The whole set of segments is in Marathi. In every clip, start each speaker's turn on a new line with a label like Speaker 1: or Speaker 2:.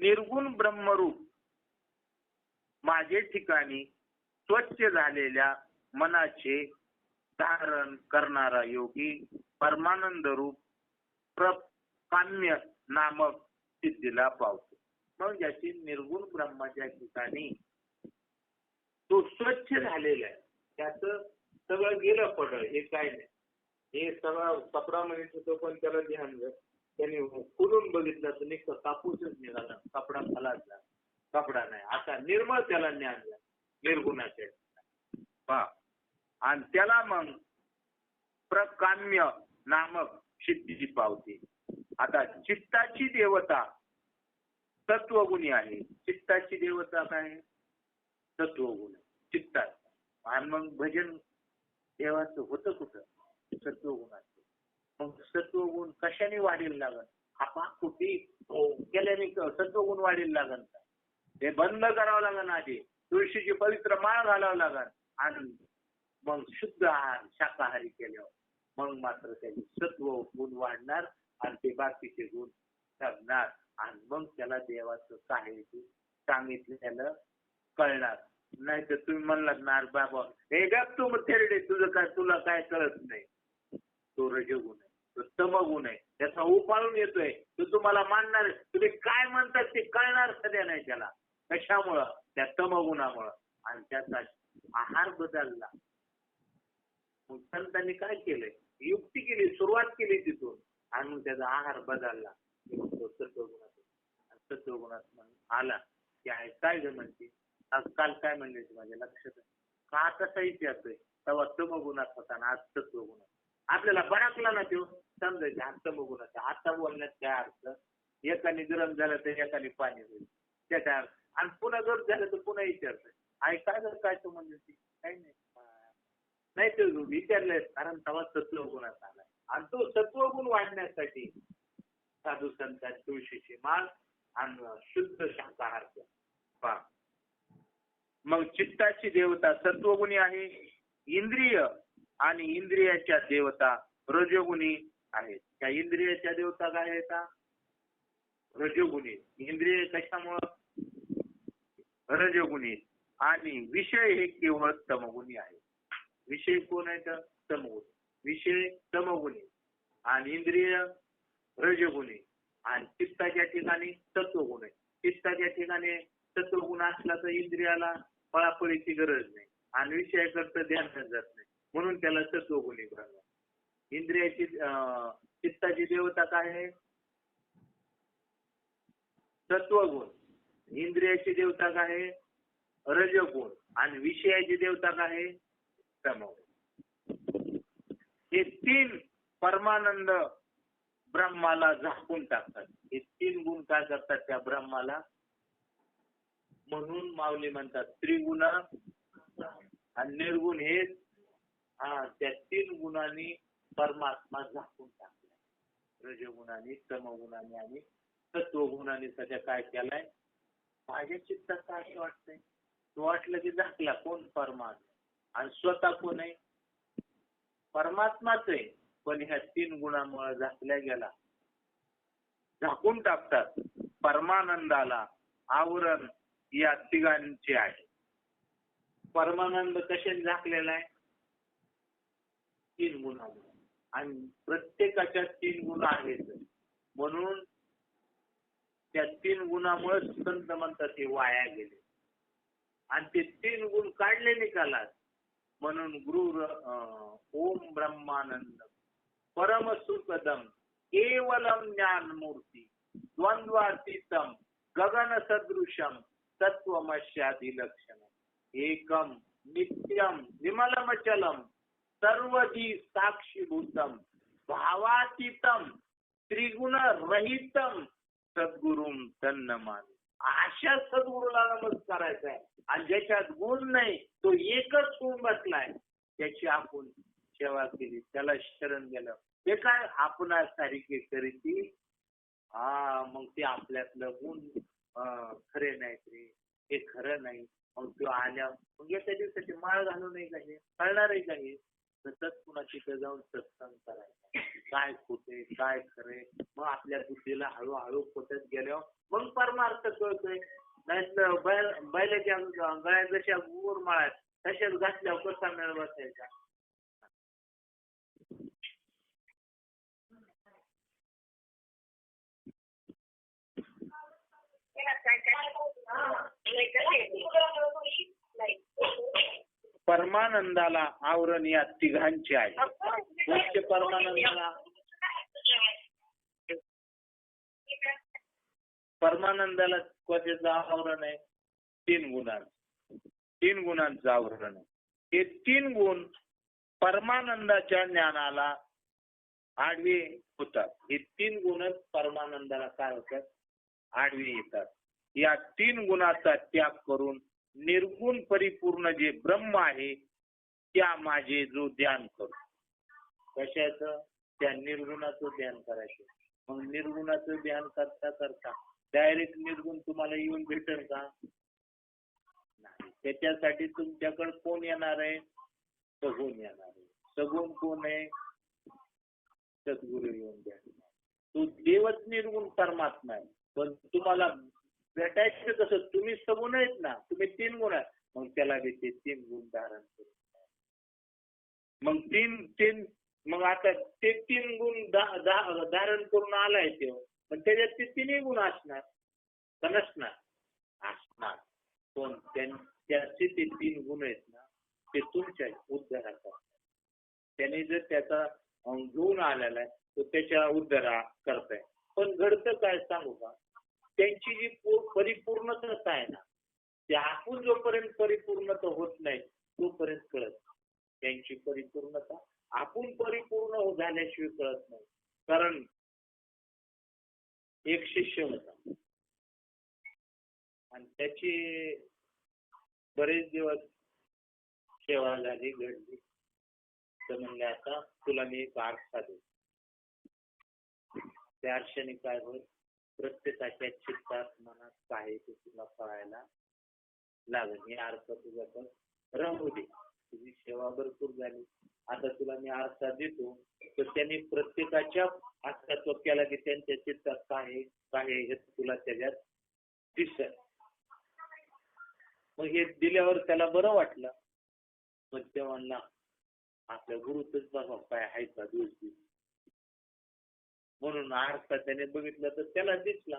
Speaker 1: निर्गुण ब्रह्मरूप माझे ठिकाणी स्वच्छ झालेल्या मनाचे धारण करणारा योगी परमानंद रूप प्रकाम्य नामक सिद्धीला पावतो. मग ज्याची निर्गुण ब्रह्माच्या ठिकाणी तो स्वच्छ झालेला आहे, त्याचं सगळं गेलं पडलं, हे काय नाही, हे सगळं कपडा म्हणत होतो पण त्याला ध्यान त्याने खुलून बघितलं तर नुसतं कापूसच निघाला, कपडा खालाचा, कपडा नाही, आता निर्मळ त्याला ज्ञान झालं निर्गुणाच्या ठिकाणी. आणि त्याला मग प्रकाम्य नामक सिद्धी पावते. आता चित्ताची देवता तत्वगुणी आहे. चित्ताची देवता काय? तत्वगुण चित्तात. आणि मग भजन देवाचं होतं कुठं? सत्वगुणाचं. मग सत्वगुण कशाने वाढीला लागल? आपण कुठे केल्याने सत्वगुण वाढीला लागल का? हे बंद करावं लागल. आधी तुळशीची पवित्र माळ घालावं लागल आणि मग शुद्ध आहार शाकाहारी केल्यावर मग मात्र त्याचे सत्व गुण वाढणार आणि ते बाकीचे गुण ठरणार आणि मग त्याला देवाचं काय सांगितलेलं कळणार. नाही तर तुम्ही म्हणलात ना बाबा हे गप तू थेरडे, तुझं काय, तुला काय कळत नाही. तो रजगुण आहे, तो तमगुण आहे, त्याचा उपाळून येतोय. तो तुम्हाला मानणार, तुम्ही काय म्हणतात ते कळणार सध्या नाही त्याला. कशामुळं? त्या तमगुणामुळं. आणि त्याचा आहार बदलला. मग संतांनी काय केलंय? युक्ती केली, सुरुवात केली तिथून आणि मग त्याचा आहार बदलला. सत्वगुणात सत्वगुणात आला की आहे काय ग म्हणते. काल काय म्हणले माझ्या लक्षात का तसा येतोय तेव्हा तमगुणात होता ना, आज सत्वगुणात. आपल्याला बराकला ना तो समजायचं आज तमगुणाचा. आता बोलण्यात काय अर्थ? एकाने गरम झालं तर एकाने पाणी होईल त्याच्या अर्थ. आणि पुन्हा गरम झालं तर पुन्हा विचारतोय आई काय जर काय तो म्हणजे काही नाही नाही ते विचारलंय कारण तेव्हा सत्वगुणात आलाय. आणि तो सत्वगुण वाढण्यासाठी साधू संतात तुळशीची माळ आणि शुद्ध शाकाहार पहा. मग चित्ताची देवता सत्वगुणी आहे. इंद्रिय आणि इंद्रियाच्या देवता रजोगुणी आहेत. त्या इंद्रियाच्या देवता काय आहेत? रजोगुणी. इंद्रिय कशामुळं? रजोगुणी. आणि विषय हे केवळ तमगुणी आहे. विषय कोण आहेत? तमगुणी. विषय तमगुणी आणि इंद्रिय रजोगुणी आणि चित्ताच्या ठिकाणी सत्वगुण आहे. चित्ताच्या ठिकाणी सत्वगुण असला तर इंद्रियाला पळापळीची गरज नाही आणि विषयाकडचं ध्यान जात नाही, म्हणून त्याला सत्वगुणी म्हणतात. इंद्रियाची चित्ताची देवता काय आहे? सत्वगुण. इंद्रियाची देवता काय आहे? रजोगुण. आणि विषयाची देवता काय आहे? तमोगुण. हे तीन परमानंद ब्रह्माला झाकून टाकतात. हे तीन गुण काय करतात त्या ब्रह्माला? म्हणून माऊली म्हणतात त्रिगुण आणि निर्गुण हे त्या तीन गुणांनी परमात्मा झाकून टाकलाय. रजगुणाने, तमगुणाने आणि सत्वगुणाने सध्या काय केलाय? माझ्या चित्तात काय वाटतंय? तो वाटलं की झाकला. कोण? परमात्मा. आणि स्वतः कोण आहे? परमात्माच आहे. पण ह्या तीन गुणांमुळे झाकल्या गेला. झाकून टाकतात. परमानंदाला आवरण या तिघांचे आहे. परमानंद कशाने झाकलेला आहे? तीन गुणांमुळे. आणि प्रत्येकाच्या तीन गुण आहेत. म्हणून त्या तीन गुणामुळे संत म्हणतात ते वाया गेले. आणि ते तीन गुण काढले निकालात. म्हणून गुरु ओम ब्रह्मानंद परम सुखदम केवलम ज्ञान मूर्ती द्वंद्वातीतम गगन सदृशम तत्वमस्यादि लक्षण एकम नित्यम विमलमचलम सर्वधी साक्षीभूतम भावातीतम त्रिगुण रहितम सद्गुरुम तन्नमामी. अशा सद्गुरूला नमस्कार करायचा आहे. आणि ज्याच्यात गुण नाही तो एकच गुण बसलाय, त्याची आपण सेवा केली, त्याला शरण गेलं. ते काय आपणा सारखे करीती मग ते आपल्यातलं गुण खरे नाहीत रे, हे खरं नाही. मग तो आल्या मग एका दिवसाची माळ घालू नाही का? हे कळणार आहे का? हे सतत पुन्हा तिथे जाऊन सत्संग करायचा. काय खोटे काय खरे, मग आपल्या बुद्धीला हळूहळू खोटत गेल्यावर मग परमार्थ कळतोय. नाहीतर बैलाच्या गळ्यात जशा गुरमाळा तशाच घातल्यावर कसा मेळ बसायचा. परमानंदाला आवरण या तिघांचे आहे. परमानंदाला कशाचं आवरण आहे? 3 गुणांचं. 3 गुणांचं आवरण आहे. हे 3 गुण परमानंदाच्या ज्ञानाला आडवे होतात. हे 3 गुणच परमानंदाला काय होतात? आडवे येतात. या 3 गुणाचा त्याग करून निर्गुण परिपूर्ण जे ब्रह्म आहे त्या माझे जो ध्यान करू. कशाचं? त्या निर्गुणाचं ध्यान करायचं. मग निर्गुणाचं ध्यान करता करता डायरेक्ट निर्गुण तुम्हाला येऊन भेटेल का? नाही. त्याच्यासाठी तुमच्याकडे कोण येणार आहे? सगुण येणार आहे. सगुण कोण आहे? सद्गुरू येऊन द्या. तो देवच निर्गुण परमात्मा आहे. पण तुम्हाला भेटायचं कसं? तुम्ही सगुण आहेत ना, तुम्ही 3 गुण आहेत. मग त्याला ते 3 गुण धारण करू. मग मग आता ते 3 गुण धारण करून आलाय ते, पण त्याच्यात ते 3 गुण असणार का नसणार? असणार. पण त्याचे ते 3 गुण आहेत ना, ते तुमच्या उद्धाराचा. त्याने जर त्याचा घेऊन आलेला आहे तर त्याच्या उद्धारा करताय. पण घडतं काय सांगू का? त्यांची जी परिपूर्णता आहे ना, ते आपण जोपर्यंत परिपूर्णता होत नाही तोपर्यंत कळत. त्यांची परिपूर्णता आपण परिपूर्ण झाल्याशिवाय कळत नाही. कारण एक शिष्य होता आणि त्याची बरेच दिवस सेवा झाली, घडली. तर म्हणले आता तुला मी एक आरसा देतो. त्या आरशाने काय होईल? प्रत्येकाच्या चित्तात मनात काय ते तुला कळायला लागेल. हे आरसा तुझ्याकडे राहू दे. तुझी सेवा भरपूर झाली, आता तुला मी आरसा देतो. तर त्यांनी प्रत्येकाच्या आरसा केला की त्यांच्या चित्तात काय आहे हे तुला त्याच्यात दिसत. मग हे दिल्यावर त्याला बरं वाटलं. मग ते म्हणला आपल्या गुरुच बघा काय आहे का दोष. म्हणून आरसा त्याने बघितलं तर त्याला दिसला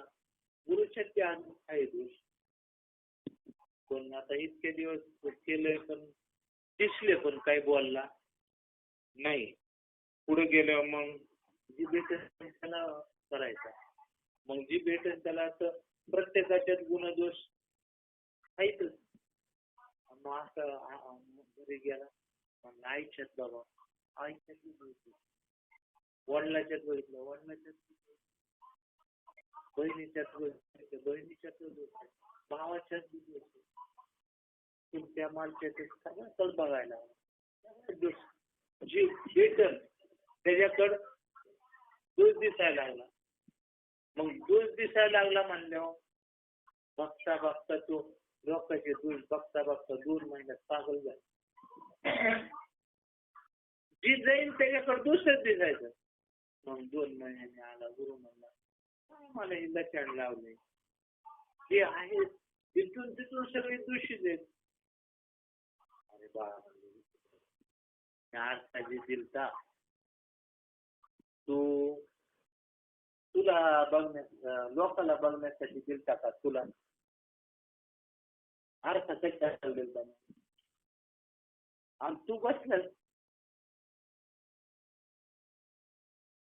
Speaker 1: गुरुच्या त्या आहे दोष. पण आता इतके दिवस केले पण दिसले पण काही बोलला नाही. पुढे गेल्यावर मग जी भेटेल त्याला करायचा. मग जी भेटेल त्याला असं प्रत्येकाच्यात गुणदोष आहेतच. मग असं घरी गेला मग आईच्यात बाबा आईच्यात बघितलं, वडिलाच्यात बघितलं, वडिलाच्यात बहिणीच्यात बघितलं, बहिणीच्यात भावाच्यात बघितलं, तुमच्या मालच्यात सगळं बघायला जी भेटल त्याच्याकडं दोष दिसायला लागला. मग दोष दिसायला लागला म्हणल्यावर बघता बघता तो लोकांचे दोष बघता बघता 2 महिन्यात पागल झाला. जी जाईल त्याच्याकडे दोषच दिसायचं. मग 2 महिन्याने आला. गुरु म्हणला मला ही लक्षण लावले जे आहे तिथून सगळे दोषीच आहेत. अरे आरसा जे दिलता तो तुला लोकाला बघण्यासाठी दिलता का? तुला आरसा कशाला दिलता? आणि तू बसला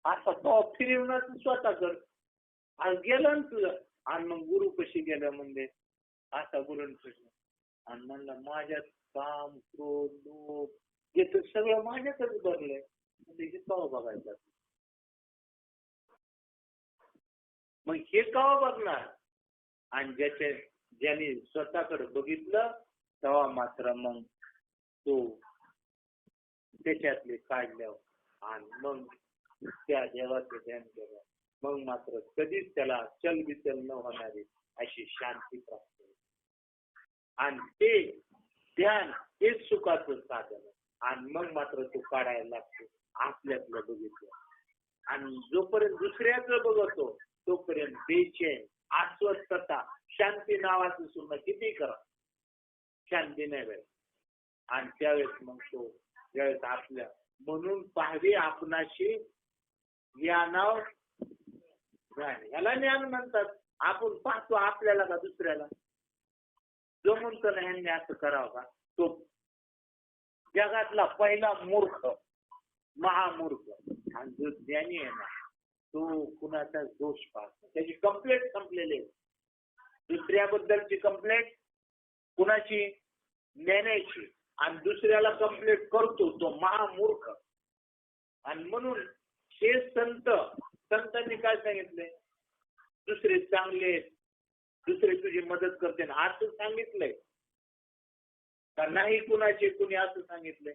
Speaker 1: आता तो फिरवणार स्वतः कर आणि गेलं ना तुझं. आणि मग गुरु कशी गेलं म्हणजे असा गुरुंपाशी आणि म्हणला माझ्यात काम क्रोध लोभ हे तर सगळं माझ्याकडे भरलंय. म्हणजे कवा बघायचं? मग हे कवा बघणार? आणि ज्याने स्वतःकडे बघितलं तेव्हा मात्र मग तो त्याच्यातले काढल्यावर आणि मग त्या देवाचं ध्यान केलं. मग मात्र कधीच त्याला चलबिचल न होणारी अशी शांती प्राप्त होईल. आणि ते ध्यान हेच सुखाचं साधन. आणि मग मात्र तो काढायला लागतो आपल्यातलं बघितलं. आणि जोपर्यंत दुसऱ्याचं बघतो तोपर्यंत बेचैन, अस्वस्थता, शांती नावाचं सुद्धा किती करा शांती नाही भेट. आणि त्यावेळेस मग तो ज्यावेळेस आपल्या म्हणून पाहावी आपणाशी ज्ञानाव ज्ञान, याला ज्ञान म्हणतात. आपण पाहतो आपल्याला का दुसऱ्याला. जो म्हणतो ना ह्यांनी असं करावं का, तो जगातला पहिला मूर्ख, महामूर्ख. आणि जो ज्ञानी आहे ना तो कुणाचा दोष पाहतो. त्याची कंप्लेंट संपलेली आहे. दुसऱ्याबद्दलची कंप्लेंट कुणाची, ज्ञानाची. आणि दुसऱ्याला कंप्लेंट करतो तो महामूर्ख. आणि म्हणून हे संतांनी काय सांगितलंय, दुसरे चांगले, दुसरे तुझी मदत करते ना असं सांगितलंय का नाही? कुणाचे कुणी असं सांगितलंय?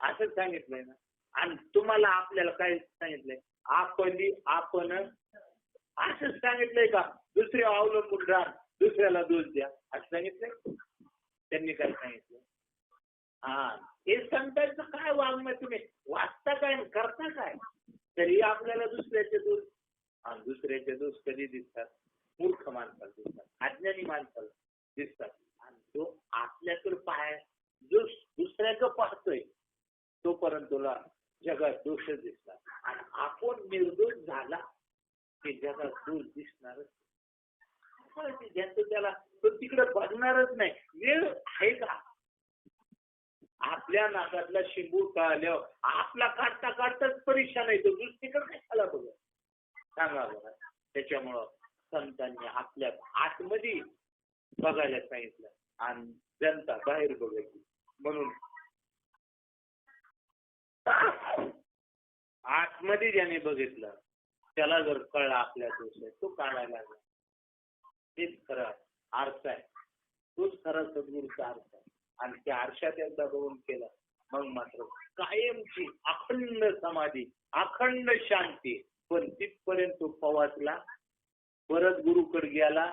Speaker 1: असंच सांगितलंय ना. आणि तुम्हाला आपल्याला काय सांगितलंय, आपण असंच सांगितलंय का दुसरे अवलंबून राहा, दुसऱ्याला दोष द्या असं सांगितलंय? त्यांनी काय सांगितलं? हे संतांचं काय वाङ्मय, तुम्ही वाचता काय करता काय? तरी आपल्याला दुसऱ्याचे दोष, आणि दुसऱ्याचे दोष कधी दिसतात? मूर्ख माणसाला दिसतात, अज्ञानी माणसाला दिसतात. आणि तो आपल्याकडे जो दुसऱ्याचं पाहतोय तोपर्यंत तुला जगात दोषच दिसतात. आणि आपण निर्दोष झाला की जगात दोष दिसणारच. ज्यांचं त्याला तो तिकडे बघणारच नाही. वेळ आहे का? आपल्या नाकातला शिंबूड कळल्यावर आपला काढता काढताच परीक्षा नाही, तो दुसरीकडे कशाला बघ सांगा बघा. त्याच्यामुळं संतांनी आपल्या आतमध्ये बघायला सांगितलं आणि जनता बाहेर बघायची. म्हणून आतमध्ये ज्याने बघितलं त्याला जर कळला आपल्या दोष आहे, तो काढायला लागला. तेच खरं आरसा आहे, तोच खरा सद्गुरूचा आरसा आहे. आणि त्या आरशात एकदा बघून केलं मग मात्र कायमची अखंड समाधी, अखंड शांती. पण तिथपर्यंत तो पवाचला, परत गुरुकडे गेला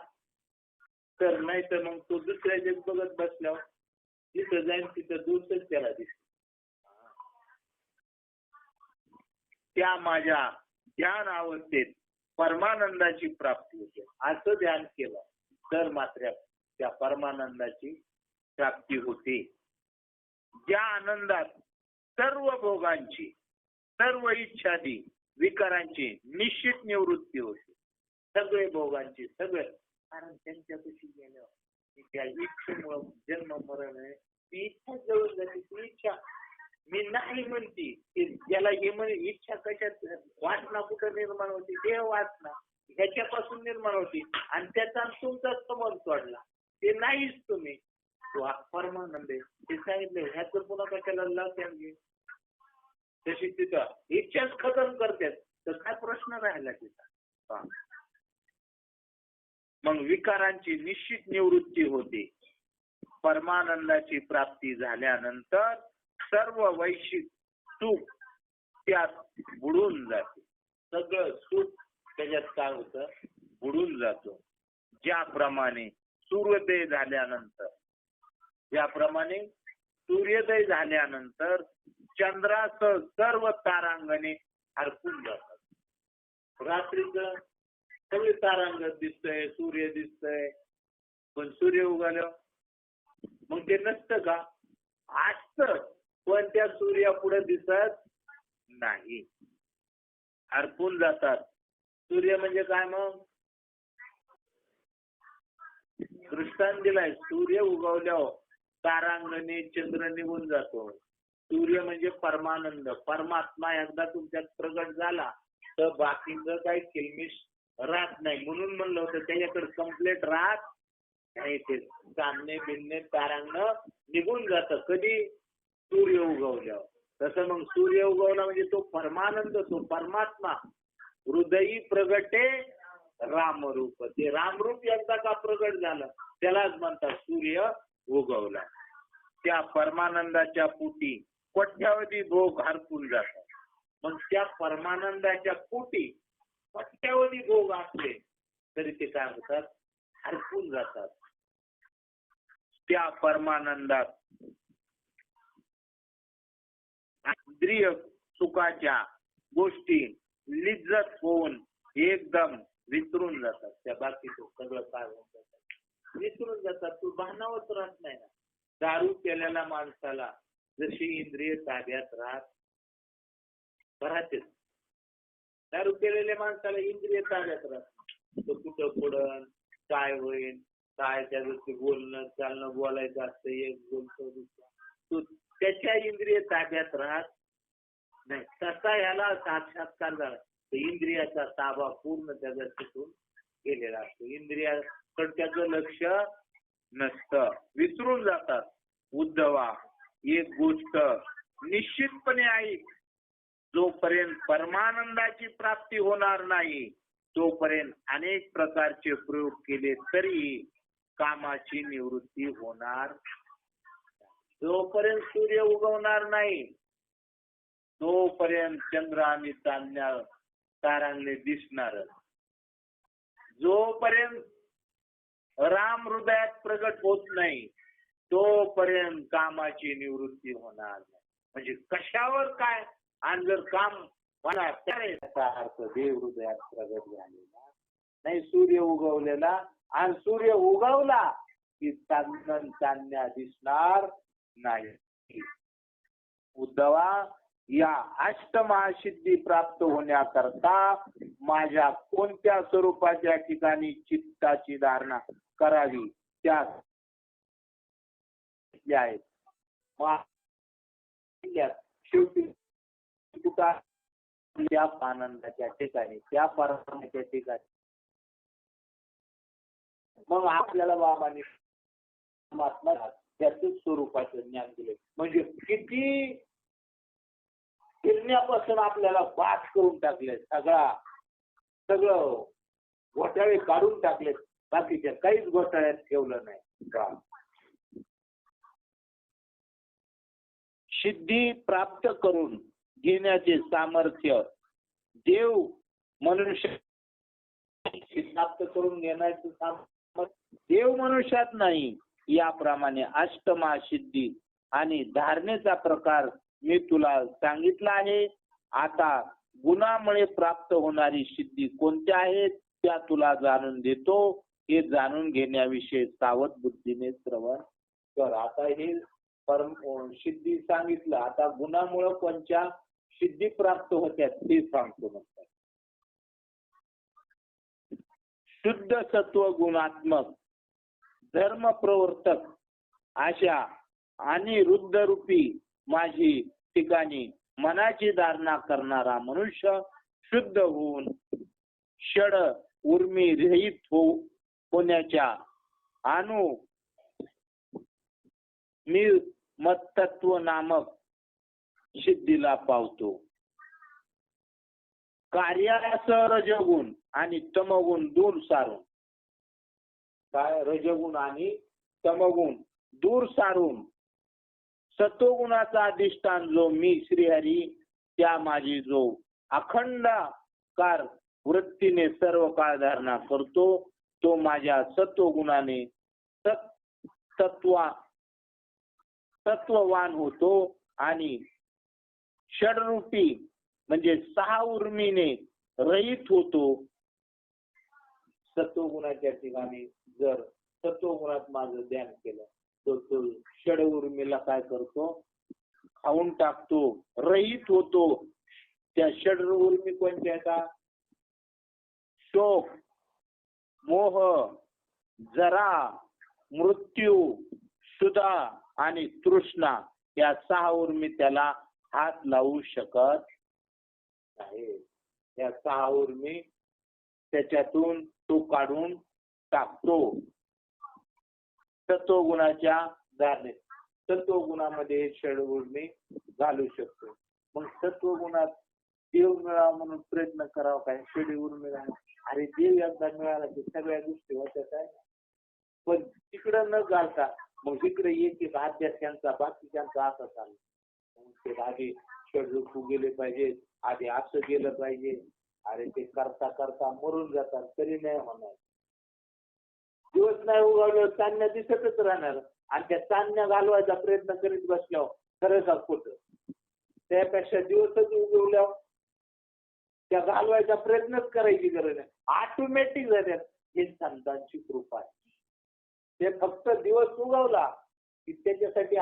Speaker 1: तर नाही तर मग तो दुसऱ्याचे बघत बसल्यावर जिथं जाईल तिथं दोषच त्याला दिसतो. त्या माझ्या ध्यान अवस्थेत परमानंदाची प्राप्ती होते असं ध्यान केलं तर मात्र त्या परमानंदाची प्राप्ती होते. ज्या आनंदात सर्व भोगांची, सर्व इच्छादी विकारांची निश्चित निवृत्ती होते. सगळे भोगांची, सगळे, कारण त्यांच्यापाशी गेल्यावर त्या इच्छेमुळे जन्म मरण आहे. ती इच्छा जवळ जाते. ती इच्छा मी नाही म्हणते की ज्याला हे म्हणे इच्छा कशात, वासना कुठं निर्माण होती? देह वासना ह्याच्यापासून निर्माण होती. आणि त्याचा तुमचा संबंध सोडला ते नाहीच तुम्ही, तो परमानंद आहे हे सांगितलं. ह्याचं पुन्हा कशाला लस घे. तशी तिथं इच्छाच खतम करतात तर काय प्रश्न राहिला तिथं? मग विकारांची निश्चित निवृत्ती होते. परमानंदाची प्राप्ती झाल्यानंतर सर्व वैश्विक सुख त्यात बुडून जाते. सगळं सुख त्याच्यात काय होतं? बुडून जातो. ज्याप्रमाणे सूर्योदय झाल्यानंतर चंद्रासह सर्व तारांगणे हरपून जातात. रात्रीचं सगळे तारांगण दिसतंय, सूर्य दिसतंय, पण सूर्य उगवलं मग ते नसतं का? असतं, पण त्या सूर्यापुढे दिसत नाही, हरपून जातात. सूर्य म्हणजे काय? मग दृष्टांत दिलाय. सूर्य उगवल्यावर तारांगणे चंद्र निघून जातो. सूर्य म्हणजे परमानंद, परमात्मा एकदा तुमच्यात प्रगट झाला तर बाकीचं काही किलमिश राहत नाही. म्हणून म्हणलं होतं त्याच्याकडे कंप्लेंट राहत नाही. ते सामने बिन्ने तारांगण निघून जातं. कधी? सूर्य उगवल्यावर. तसं मग सूर्य उगवला म्हणजे तो परमानंद, तो परमात्मा हृदयी प्रगटे रामरूप. ते रामरूप एकदा का प्रगट झालं त्यालाच म्हणतात सूर्य उगवला. त्या परमानंदाच्या पोटी कोट्यावधी भोग हरपून जातात. मग त्या परमानंदाच्या पोटी कोट्यावधी भोग असले तरी ते काय होतात? हरपून जातात. त्या परमानंदात इंद्रिय सुखाच्या गोष्टी लिज्जत होऊन एकदम विसरून जातात. त्या बाकीचं सगळं काय होऊन जातात, विसरून जातात. तू भानावत राहत नाही ना. दारू केलेल्या माणसाला जशी इंद्रिय ताब्यात राहते, दारू केलेल्या माणसाला इंद्रिय ताब्यात राहत, तो कुठं पडन, काय होईल, काय त्या गोष्टी बोलणं चालणं बोलायचं असतं, एक बोलतो तो त्याच्या इंद्रिय ताब्यात राहत नाही. तसा ह्याला साक्षात्कार झाला. इंद्रियाचा ताबा पूर्ण त्याचा तिथून गेलेला असतो. इंद्रियाकडे त्याचं लक्ष नसतं, विसरून जातात. उद्धवा, एक गोष्ट निश्चितपणे ऐक, जोपर्यंत परमानंदाची प्राप्ती होणार नाही तोपर्यंत अनेक प्रकारचे प्रयोग केले तरी कामाची निवृत्ती होणार. जोपर्यंत सूर्य उगवणार नाही तोपर्यंत चंद्र आणि तारांगले दिसणार. जोपर्यंत राम हृदयात प्रगट होत नाही तोपर्यंत कामाची निवृत्ती होणार नाही. म्हणजे कशावर काय, आणि जर काम मला त्याचा अर्थ देव हृदयात प्रगट झालेला नाही, सूर्य उगवलेला, आणि सूर्य उगवला की चांदण चांदण्या दिसणार नाही. उद्धवा, या अष्टमहासिद्धी प्राप्त होण्याकरता माझ्या कोणत्या स्वरूपाच्या ठिकाणी चित्ताची धारणा करावी त्या आहेत. शेवटी त्या आनंदाच्या ठिकाणी, त्या परमात्म्याच्या ठिकाणी. मग आपल्याला बाबांनी त्याच स्वरूपाचं ज्ञान दिले. म्हणजे किती फिरण्यापासून आपल्याला बाद करून टाकले, सगळं घोटाळे काढून टाकले, बाकीच्या काहीच घोटाळ्यात ठेवलं नाही का. सिद्धी प्राप्त करून घेण्याचे सामर्थ्य देव मनुष्य प्राप्त करून घेण्याचे सामर्थ्य देव मनुष्यात नाही. याप्रमाणे अष्टमा सिद्धी आणि धारणेचा प्रकार मी तुला सांगितला आहे. आता गुणामुळे प्राप्त होणारी सिद्धी कोणत्या आहेत त्या तुला जाणून देतो. हे जाणून घेण्याविषयी सावध बुद्धीने श्रवण कर. आता हे सिद्धी सांगितलं, आता गुणामुळे कोणत्या सिद्धी प्राप्त होत्या ते सांगतो. म्हणतात शुद्ध सत्व गुणात्मक धर्म प्रवर्तक अशा आणि रुद्ध रूपी माझी ठिकाणी मनाची धारणा करणारा मनुष्य शुद्ध होऊन षड उर्मी रहित होण्याच्या अनु मी मत्तत्व नामक सिद्धीला पावतो. कार्यासह रजगुण आणि तमगुण दूर सारून, काय रजगुण आणि तमगुण दूर सारून सत्वगुणाचा अधिष्ठान जो मी श्रीहरी त्या माझी जो अखंडकार वृत्तीने सर्व काळ धारणा करतो तो माझ्या सत्वगुणाने तत्ववान होतो आणि षडरूपी म्हणजे 6 उर्मीने रहित होतो. सत्वगुणाच्या ठिकाणी जर सत्वगुणात माझं ध्यान केलं तर तो षड उर्मीला काय करतो, खाऊन टाकतो, रहित होतो. त्या षड उर्मी कोणत्या आहेत? शोक, मोह, जरा, मृत्यू, क्षुधा आणि तृष्णा या 6 उर्मी त्याला हात लावू शकत नाही. या 6 उर्मी त्याच्यातून तो काढून टाकतो सत्वगुणाच्या धारणेत. सत्वगुणामध्ये षड उर्मी घालू शकतो. मग सत्वगुणात देव मिळावा म्हणून प्रयत्न करावा काय, षड उर्मी अरे देव एकदा मिळाला की सगळ्या गोष्टी होत्यात आहे. पण तिकडं न घालता मग इकडे एक अध्यात्मांचा बाकीच्यांचा असा चालला. ते आधी षडरूप गेले पाहिजे, आधी असं गेलं पाहिजे. अरे ते करता करता मरून जातात तरी नाही होणार. दिवस नाही उगवलं चांदण्या दिसतच राहणार आणि त्या चांदण्या घालवायचा प्रयत्न करीत बसल्यावर खरं का खोटं.
Speaker 2: त्यापेक्षा दिवसच उगवल्यावर त्या घालवायचा प्रयत्नच करायची गरज नाही, ऑटोमॅटिक झाल्यात. हे संतांची कृपा आहे. ते फक्त दिवस उगवला की त्याच्यासाठी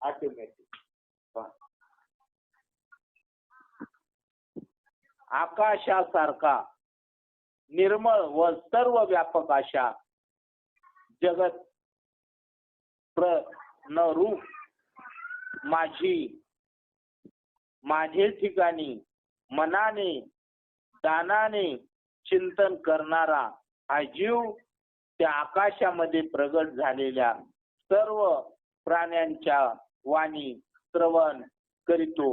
Speaker 2: ऑटोमॅटिक. आकाशासारखा निर्मळ व सर्व व्यापक अशा जगत रूप माझे ठिकाणी मनाने दानाने चिंतन करणारा हा जीव त्या आकाशामध्ये प्रगट झालेल्या सर्व प्राण्यांच्या वाणी श्रवण करीतो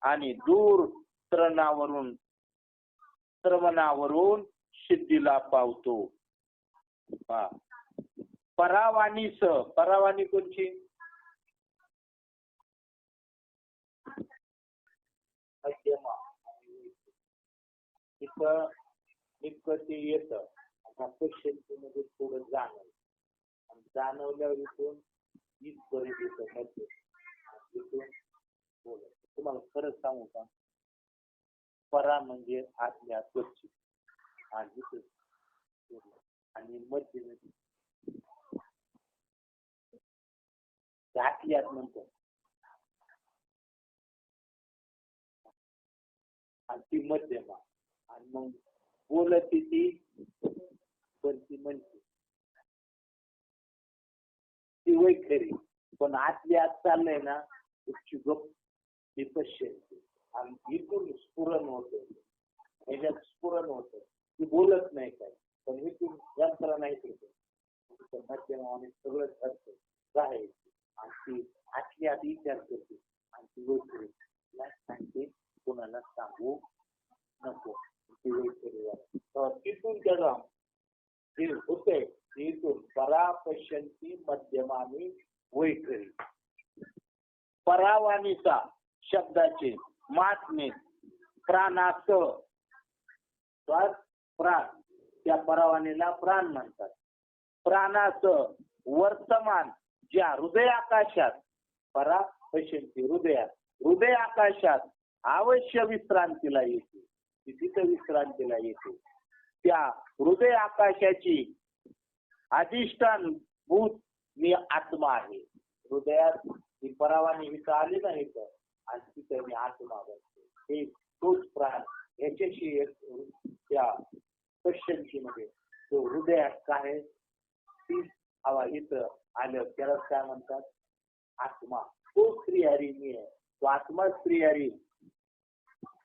Speaker 2: आणि दूर श्रवणावरून सिद्धीला पावतो. परावाणी कोणची? तिथं निष्पत्ती येतं. मध्ये थोडं जाणवल्यावर इथून इथपर्यंत येतं मध्य. इथून बोलत तुम्हाला खरंच सांगू का, परा म्हणजे आतल्या स्वच्छ आणि मध्य आतल्यात म्हणतो. आणि ती मध्यमा आणि मग बोलत ती पण ती म्हणते ती वैखरी. पण आतली आत चाललंय ना तुमची गप ती पश्चिम आणि इथून स्फुरण होतं. ह्याच्यात स्फुरण होतं. ती बोलत नाही काय, पण इथून यंत्रणा नाही करते. मध्यमाने सगळं ठरतं काय आणि ती आतली आत विचार करते आणि ती वैखरी सांगते कोणाला सांगू नको. ती वैखरी तिथून त्याला होते. इथून परा पश्यंती मध्यमानी वैखरी. परावाणीचा शब्दाचे महात्मे प्राणास प्राण, त्या परावाणीला प्राण म्हणतात. प्राणास वर्तमान ज्या हृदय आकाशात परा पश्यंती हृदय आकाशात अवश्य विश्रांतीला येते. तिथं विश्रांतीला येते. त्या हृदय आकाशाची अधिष्ठान भूत मी आत्मा आहे. हृदयात ही परावाणी इथं आली नाही तर आणि तिथं मी आत्मा बनते. हे तोच प्राण याच्याशी त्या पश्चिमची मध्ये तो हृदयात काय ती हवा इथं आलं त्याला काय म्हणतात आत्मा. तो स्त्रीहरी मी आहे. तो आत्मा स्त्रीहरी.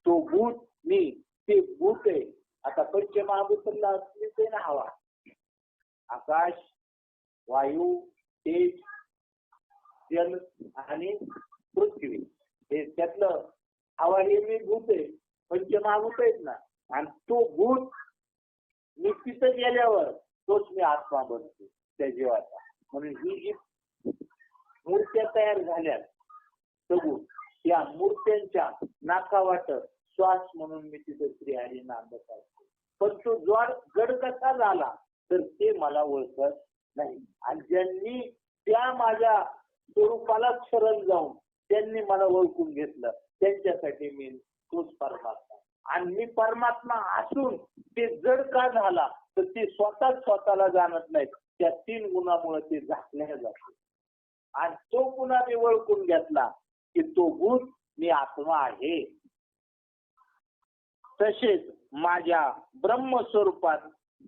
Speaker 2: तो भूत मी. ते भूत आहे. आता पंचमहाभूताला असलीच ना हवा, आकाश, वायू, तेज, जल आणि पृथ्वी. हे त्यातलं हवा हे मी भूत आहे. पंचमहाभूत आहेत ना. आणि तो भूत मी तिथं गेल्यावर तोच मी आत्मा बनतो त्या जीवाचा. म्हणून ही जी मूर्त्या तयार झाल्या सगुण त्या मूर्त्यांच्या नाकावाट श्वास म्हणून मी तिथं श्रीहरी नांदत असतो. पण तो जड कसा झाला तर ते मला ओळखत नाही. आणि ज्यांनी त्या माझ्या स्वरूपाला शरण जाऊन त्यांनी मला ओळखून घेतलं त्यांच्यासाठी मी तोच परमात्मा. आणि मी परमात्मा असून ते जड का झाला तर ते स्वतःला जाणत नाहीत. त्या 3 गुणामुळे ते झाकल्या जाते. आणि तो पुन्हा मी ओळखून घेतला की तो भूत मी आत्मा आहे. तसेच माझ्या ब्रह्मस्वरूपात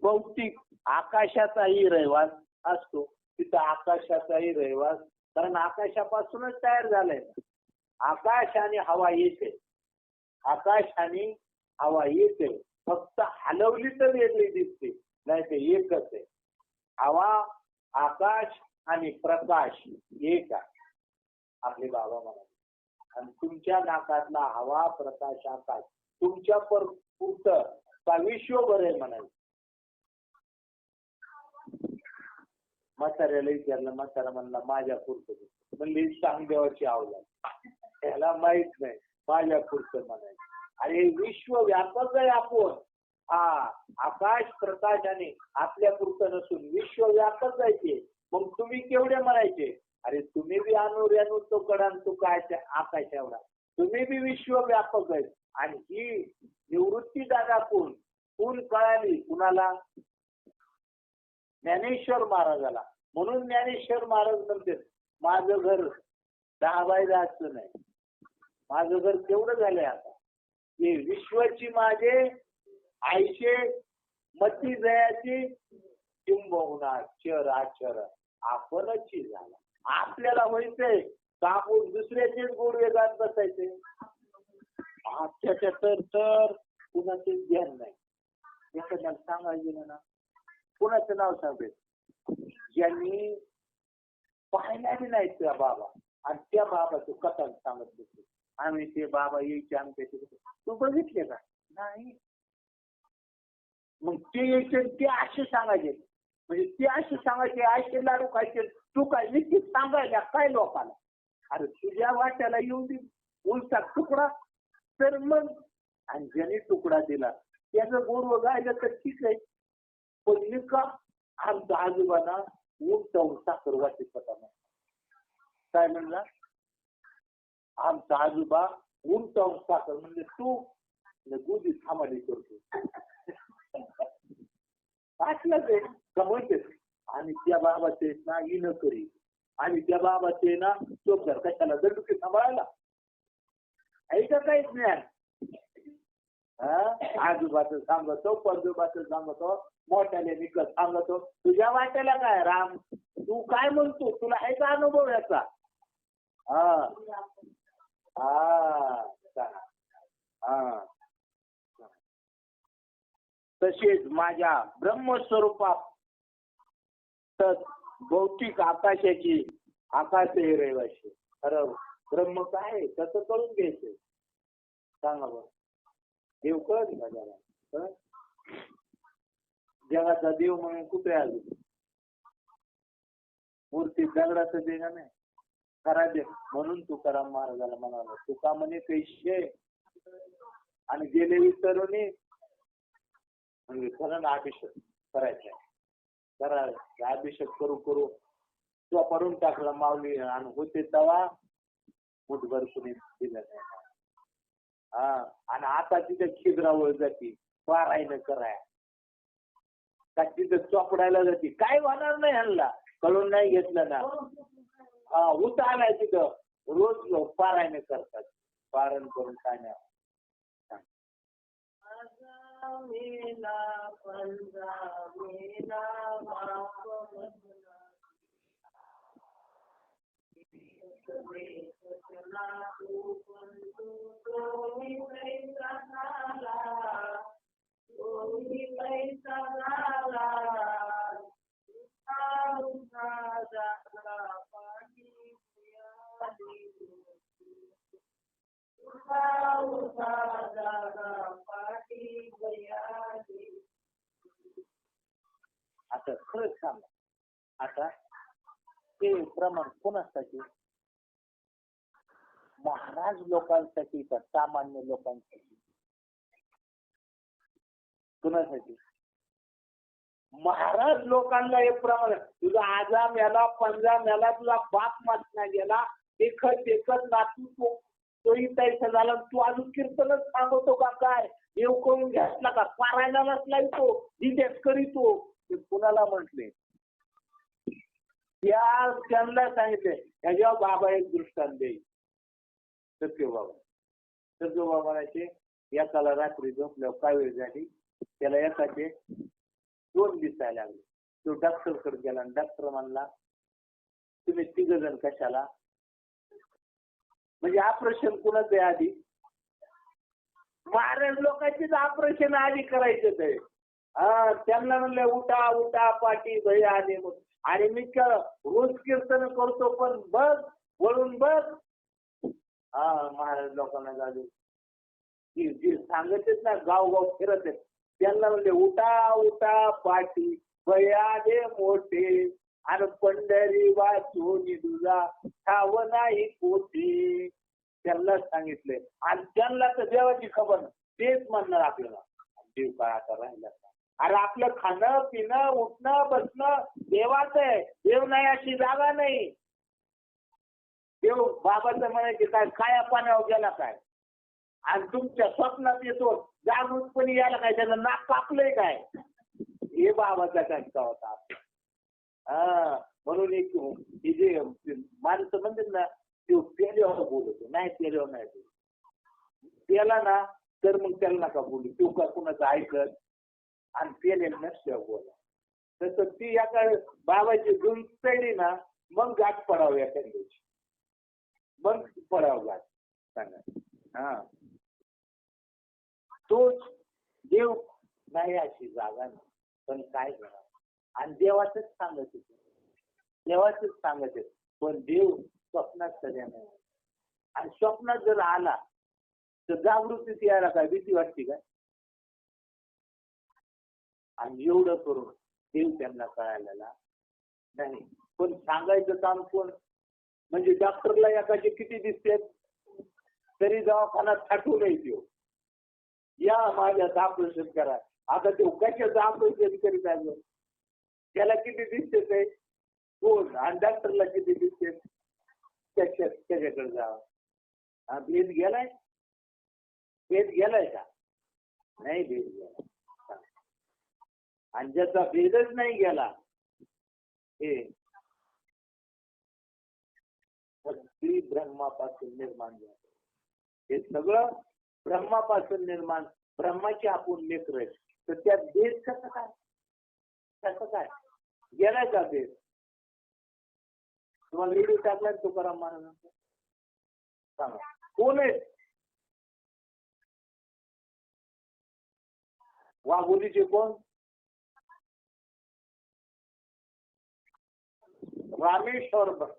Speaker 2: भौतिक आकाशाचाही रहिवास असतो. तिथं आकाशाचाही रहिवास, कारण आकाशापासूनच तयार झालंय. आकाश आणि हवा येते. आकाश आणि हवा येते. फक्त हलवली तर वेगळी दिसते, नाही ते एकच आहे. हवा, आकाश आणि प्रकाश एक आहे आपले बाबा म्हणाले. आणि तुमच्या नाकातला हवा, प्रकाश, आकाश तुमच्या पुरतं विश्वभर आहे म्हणाले. म्हाताऱ्याला विचारलं, म्हातारा म्हणला माझ्या पुरतं. म्हणजे सांग देवाची आवला त्याला माहित नाही माझ्या पुरतं म्हणायचं. अरे विश्व व्यापक आहे. आपण आकाश, प्रकाश आणि आपल्या पुरतं नसून विश्व व्यापक जायचे. मग तुम्ही केवढे म्हणायचे? अरे तुम्ही बी आणू तो कडान तू काय आकाश एवढा. तुम्ही बी विश्वव्यापक आहेत. आणि ही निवृत्ती दादा कोण कळाली कुणाला? ज्ञानेश्वर महाराजाला. म्हणून ज्ञानेश्वर महाराज म्हणते माझं घर 10x10 नाही, माझं घर केवढं झालंय आता, हे विश्वाची माझे आयशे मती जयाची किंबहुना चर आचर आपणच झाला. आपल्याला व्हायचंय कापून दुसऱ्याचेच गोडवे गात बसायचे. तर कुणाचे ज्ञान नाही. एखाद्याला सांगायचं ना कुणाचं नाव सांगेल ज्यांनी पाहिल्याने नाही त्या बाबा आणि त्या बाबाचं कथा सांगत होते. आम्ही ते बाबा यायचे आमच्या तिथे, तू बघितले का? नाही. मग ते यायचे ते असे सांगायचे, म्हणजे ते असे सांगायचे आयचे लाडू खायचे, तू काय निश्चित सांगायला काय लोकांना? अरे तुझ्या वाट्याला येऊन दे उलटा तुकडा तर मग. आणि ज्याने तुकडा दिला त्याचं गोड गायलं तर ठीक आहे. पण का आमच्या आजोबांना उलट साखर वाटत होता. काय म्हणला? आमचा आजोबा उलट साखर म्हणजे तू दुधी थांबाडी करतो असलं ते कमवते. आणि त्या बाबाचे ना इन करी आणि त्या बाबाचे ना चोपदार कशाला दंडुके सांभाळायला ऐका काहीच ज्ञान. आजोबाचं सांगतो पंजोबाचं सांगतो मोठ्याने निकट सांगतो. तुझ्या वाट्याला काय राम? तू काय म्हणतो? तुला आहे का अनुभव याचा? तसेच माझ्या ब्रह्मस्वरूपात भौतिक आकाशाची आकाश हे रहिवाशी. खरं ब्रह्म काय कसं कळून घ्यायचं सांगा बरं. देव कळत का जगाला? जगाचा देव म्हणून कुठे आलो? मूर्ती दगडाचं देणं नाही, खरा देव. म्हणून तुकाराम महाराजाला म्हणाला तुका म्हणे पैसे आणि गेले विसरवणे म्हणजे खरं अभिषेक करायचा. करा अभिषेक करू तो पडून टाकला माऊली आणि होते तवा मुठभर कुणी दिलं नाही. आणि आता तिथे खिद्रावळ जाती पारायण कराय का तिथं चोपडायला जाते. काय होणार नाही ह्यांना कळून नाही घेतलं ना. उत आलाय तिथं रोज पारायण करतात. पारण करून काय नाही. आता खरंच सांगा आता ते प्रमाण कोणासाठी? महाराज लोकांसाठी का सामान्य लोकांसाठी? कुणासाठी? महाराज लोकांना हे प्रमाण. तुझा आजा मेला पंजा मेला तुझा बाप मातना गेला एकच नातू तोही पैसा झाला. तू अजून कीर्तनच सांगतो का? काय देव करून घ्यायला का? पारायणालाच लावतो जिथेच करीतो. ते कुणाला म्हटले? त्यांना सांगितले ह्याच्यावर बाबा एक दृष्टांत देईल. सत्य म्हणायचे एकाला रात्री झोपल्यावर काय वेळ झाली त्याला एकाचे 2 दिसायला लागले. तो डॉक्टरकडे गेला आणि डॉक्टर म्हणला तुम्ही 3 जण कशाला? म्हणजे ऑपरेशन कुणाचं आहे आधी? महाराज लोकांचीच ऑपरेशन आधी करायचं ते. त्यांना म्हणलं उठा पाठी भैया आले. आणि मी रोज कीर्तन करतो पण बघ वळून बघ. महाराज लोकांना झाले जी सांगतेच ना गाव फिरत आहेत त्यांना म्हणले उठा पाठी भयाले मोठे आणि पंढरी वाचून तुझा ठाव नाही कोठी. त्यांना सांगितले आणि त्यांना तर देवाची खबर तेच म्हणणार आपल्याला. देव काय आता राहिला? अरे आपलं खाणं पिणं उठणं बसणं देवाचं आहे. देव नाही अशी जागा नाही. देव बाबाचं म्हणायचे काय काया पाण्यावर गेला काय, आणि तुमच्या स्वप्नात येतो जागृतपणे यायला काय, त्यानं नाक कापलंय काय, हे बाबाचा टंका होता. हा म्हणून एक हे जे माणसं म्हणतात ना ते पेल्यावर बोलतो, नाही पेल्यावर नाही बोलत. पेला ना तर मग त्याला नका बोलू, तो का कुणाचं ऐकत, आणि पेलेलं नसल्यावर बोला. तसं ती एका बाबाची गुंतली ना मग गाठ पडावं एका दिवशी, मग पडावं गाठ सांगा. हा तोच देव नाही अशी जागा नाही, पण काय करा. आणि देवाच सांगत होते, देवाच सांगत आहे, पण देव स्वप्नात सगळ्या नाही. आणि स्वप्नात जर आला तर जागृतीत यायला काय भीती वाटते काय. आणि एवढं करून देव त्यांना कळालेला नाही. पण सांगायचं काम कोण, म्हणजे डॉक्टरला एकाचे किती दिसते तरी दवाखान्यात थाटू नाही देऊ, या माझ्यात ऑपरेशन करा. आता ते कशाचं ऑपरेशन करीत आहे, त्याला किती दिसते ते कोण, आणि डॉक्टरला किती दिसते त्याच्याकडे जावं. भेद गेलाय, भेद गेलाय का, नाही भेद गेला. आणि ज्याचा भेदच नाही गेला हे सगळी ब्रह्मापासून निर्माण झालं. हे सगळं ब्रह्मापासून निर्माण, ब्रह्माची आपण लेकर, तर त्यात भेद कसं काय, कसं काय गेलाय का भेद. तुम्हाला व्हिडिओ टाकलाय तुकाराम महाराजांचा, सांगा कोण आहे. वाघोलीचे कोण, रामेश्वर भट.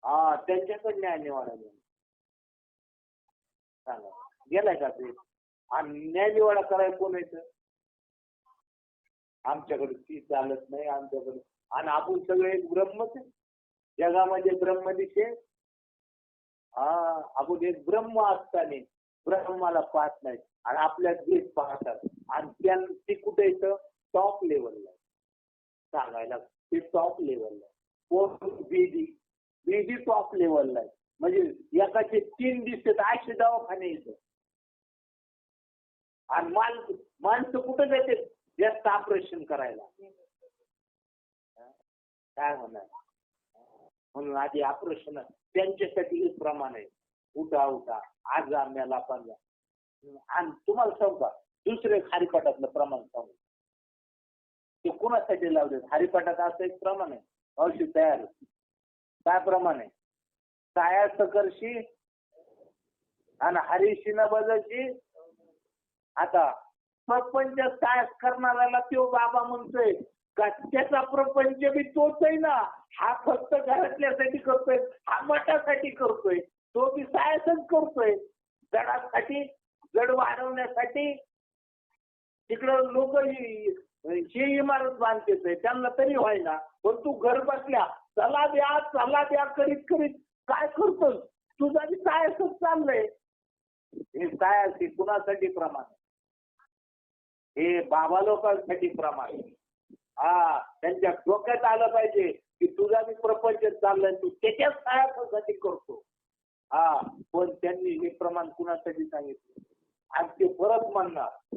Speaker 2: हा त्यांच्याकडे न्याय निवाडा सांगा गेलाय का ते. आणि न्याय निवाडा करायला कोण येतं, आमच्याकडे ती चालत नाही आमच्याकडे. आणि आपण सगळे एक ब्रह्मच आहे जगामध्ये, ब्रह्म दिसे. हा आपण एक ब्रह्म असताना ब्रह्माला पाहत नाही आणि आपल्या देश पाहतात. आणि ती कुठे येतं, टॉप लेवलला सांगायला, ते टॉप लेवलला. कोण बीडी, बीडी टॉप लेवलला आहे. म्हणजे एकाचे 3 दिसतात असे दवाखाने येतं. आणि माणसं कुठे जाते जास्त ऑपरेशन करायला, काय होणार. म्हणून आधी ऑपरेशन त्यांच्यासाठी प्रमाण आहे. उठा उठा आज आम्हाला पण. आणि तुम्हाला सांगू का दुसरे हरिपाठातलं प्रमाण सांगू, ते कुणासाठी लावले. हरिपाठात असं एक प्रमाण आहे, औषध तयार काय प्रमाण आहे, साया सकर्षी आणि हरीशी न बजाची. आता प्रपंच काय करणाऱ्याला तो बाबा म्हणतोय का त्याचा प्रपंच बी तोच आहे ना. हा फक्त घरातल्यासाठी करतोय, हा मठासाठी करतोय, तो बी सायासच करतोय. जडासाठी, जड वाढवण्यासाठी तिकडं लोक ही इमारत बांधते त्यांना तरी व्हायना. पण तू घर बसल्या चला द्या करीत करीत काय करतोय, तुझा बी सायासच चाललंय. हे सायासी कुणासाठी प्रमाण, हे बाबा लोकांसाठी प्रमाण. हा त्यांच्या डोक्यात आलं पाहिजे की तुझा बी प्रपंच चाललाय, तू त्याच्याच सायासाठी करतो. हा पण त्यांनी हे प्रमाण कुणासाठी सांगितलं. आज ते परत म्हणणार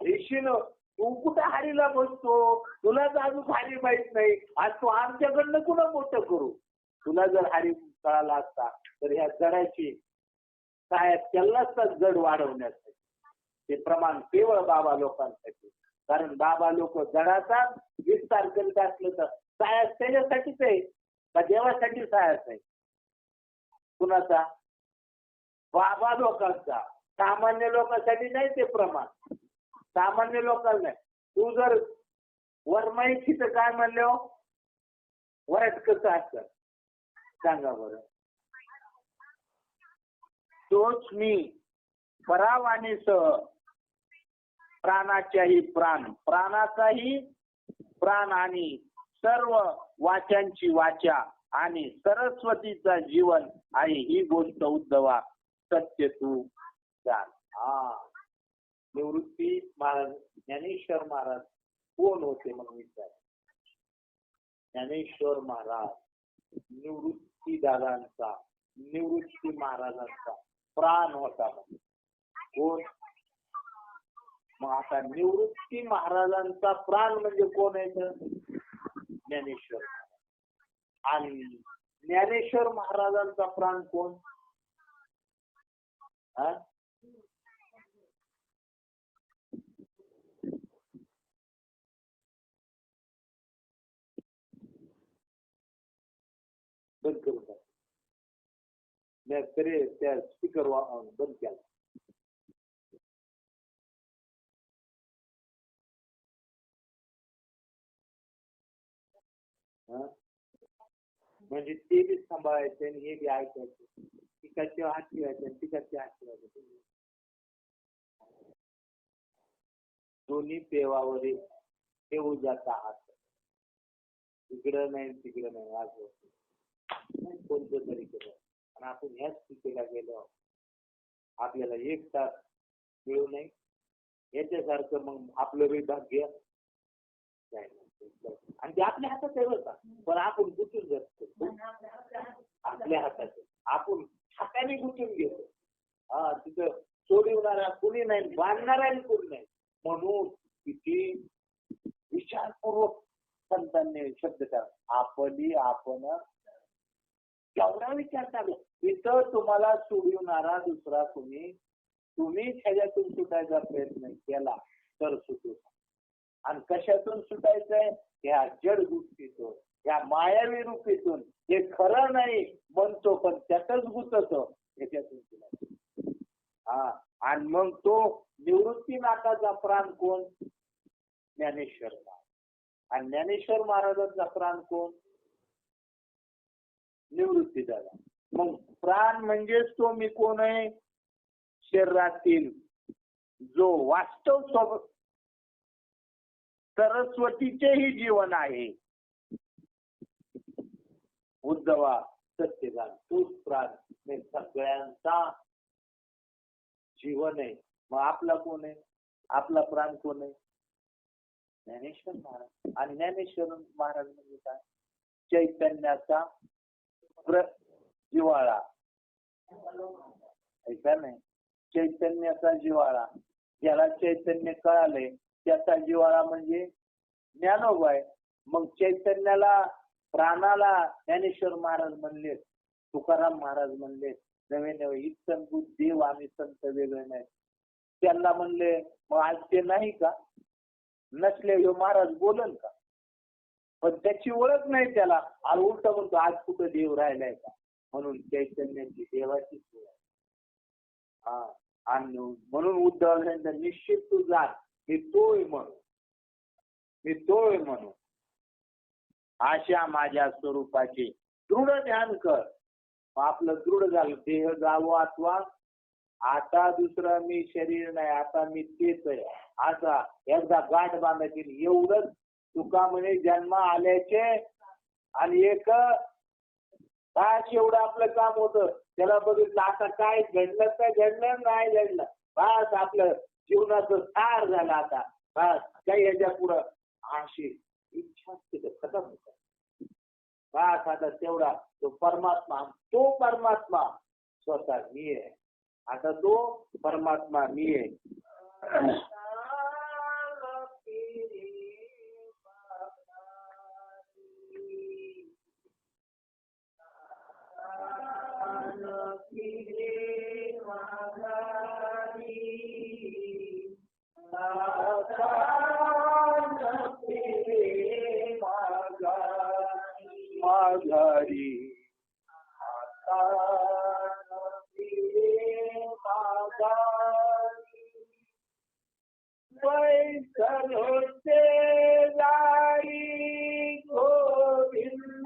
Speaker 2: ऋषीनं तू कुठं हरीला बसतो, तुला तर अजून हरी माहित नाही, आज तू आमच्याकडनं कुणा मोठं करू. तुला जर हरी कळाला असता तर ह्या जडाची काय त्यालाच जड वाढवण्यासाठी ते प्रमाण केवळ बाबा लोकांसाठी. कारण बाबा लोक जडाचा विस्तार करीत असलं तर सायास त्याच्यासाठीच आहे का देवासाठी सायास आहे. कुणाचा, बाबा लोकांचा. सामान्य लोकांसाठी नाही ते प्रमाण, सामान्य लोकांना नाही. तू जर वरमाईची तर काय म्हणले वयात कसं असतं सांगा बरं. तोच मी परावाणीसह प्राणाच्याही प्राण, प्राणाचाही प्राण आणि सर्व वाचांची वाचा आणि सरस्वतीचा जीवन आणि ही गोष्ट उद्धवा सत्य तू जाण. निवृत्ती महाराज, ज्ञानेश्वर महाराज कोण होते म्हणून विचार. ज्ञानेश्वर महाराज निवृत्ती दादांचा, निवृत्ती महाराजांचा प्राण होता. कोण? मग आता निवृत्ती महाराजांचा प्राण म्हणजे कोण आहे? ज्ञानेश्वर. आणि ज्ञानेश्वर महाराजांचा प्राण कोण? बंद करून टाक. तरी त्या स्पीकर बंद केला. म्हणजे ते बी सांभाळायचे आणि हे बी ऐकायचे. पिकाचे हात ठेवायचे आणि पिकाचे हात ठेवायचे. दोन्ही पेवावर ठेवू जाता हात. इकडं नाही तिकडं नाही. आज कोणतं तरी केलं आणि आपण ह्याच स्थितीला गेलो. आपल्याला 1 तास मिळू नये याच्यासारखं मग आपलं बी भाग्य आणि ते आपल्या हातात आहे बरं. पण आपण गुंतून जातो. आपल्या हातात आपण हाताने गुंतून घेतो. तिथं सोडवणारा कुणी नाही, बांधणारा कोणी नाही. म्हणून किती विचारपूर्वक संतांनी शब्द करा. आपण केवढा विचार चालू. इथं तुम्हाला सोडवणारा दुसरा कुणी, तुम्ही ह्याच्यातून सुटायचा प्रयत्न केला तर सुटू. आणि कशातून सुटायचंय? ह्या जड गोष्टीतून, ह्या मायावी रूपीतून. हे खरं नाही म्हणतो पण त्यातच गुंततो. ह्याच्यातून सुटायचं. आणि मग तो निवृत्ती नाथाचा प्राण कोण? ज्ञानेश्वर महाराज. आणि ज्ञानेश्वर महाराजांचा प्राण कोण? निवृत्ती दादा. मग प्राण म्हणजेच तो मी कोण आहे? शरीरातील जो वास्तव सरस्वतीचेही जीवन आहे. उद्धवा सत्यदान तूच प्राण सगळ्यांचा जीवन आहे. मग आपला कोण आहे? आपला प्राण कोण आहे? ज्ञानेश्वर महाराज. आणि ज्ञानेश्वर महाराज म्हणजे काय? चैतन्याचा जिव्हाळा. ऐका नाही, चैतन्याचा जिव्हाळा. ज्याला चैतन्य कळाले त्याचा जिव्हाळा म्हणजे ज्ञानोबा आहे. मग चैतन्याला, प्राणाला ज्ञानेश्वर महाराज म्हणले, तुकाराम महाराज म्हणले नवे नवे इतकं देव आम्ही संत वेगळे नाही. त्यांना म्हणले मग आज ते नाही का? नसले महाराज बोलन का? पण त्याची ओळख नाही त्याला. आणि उलट म्हणतो आज कुठं देव राहिलाय का? म्हणून चैतन्याची देवाची सोय. आणि म्हणून उद्धव निश्चित तू जा. मी तोय म्हणून अशा माझ्या स्वरूपाचे दृढ ध्यान कर. आपलं दृढ झालं. देह जावो अथवा आता दुसरं मी शरीर नाही, आता मी तेच आहे. आता एकदा गाठ बांधायची. एवढंच तुका म्हणे जन्म आल्याचे आणि एक तास एवढं आपलं काम होतं. त्याला बघितलं आता काय घडलं तर घडलं, नाही घडलं बस आपलं जीवनाचं सार झालं. आता बस काही याच्या पुढं अशी इच्छा असते खतम होत. बस आता तेवढा तो परमात्मा स्वतः मी आहे. आता तो परमात्मा मी आहे. माघारी पैसलोचे जाई गोविंदाच्या,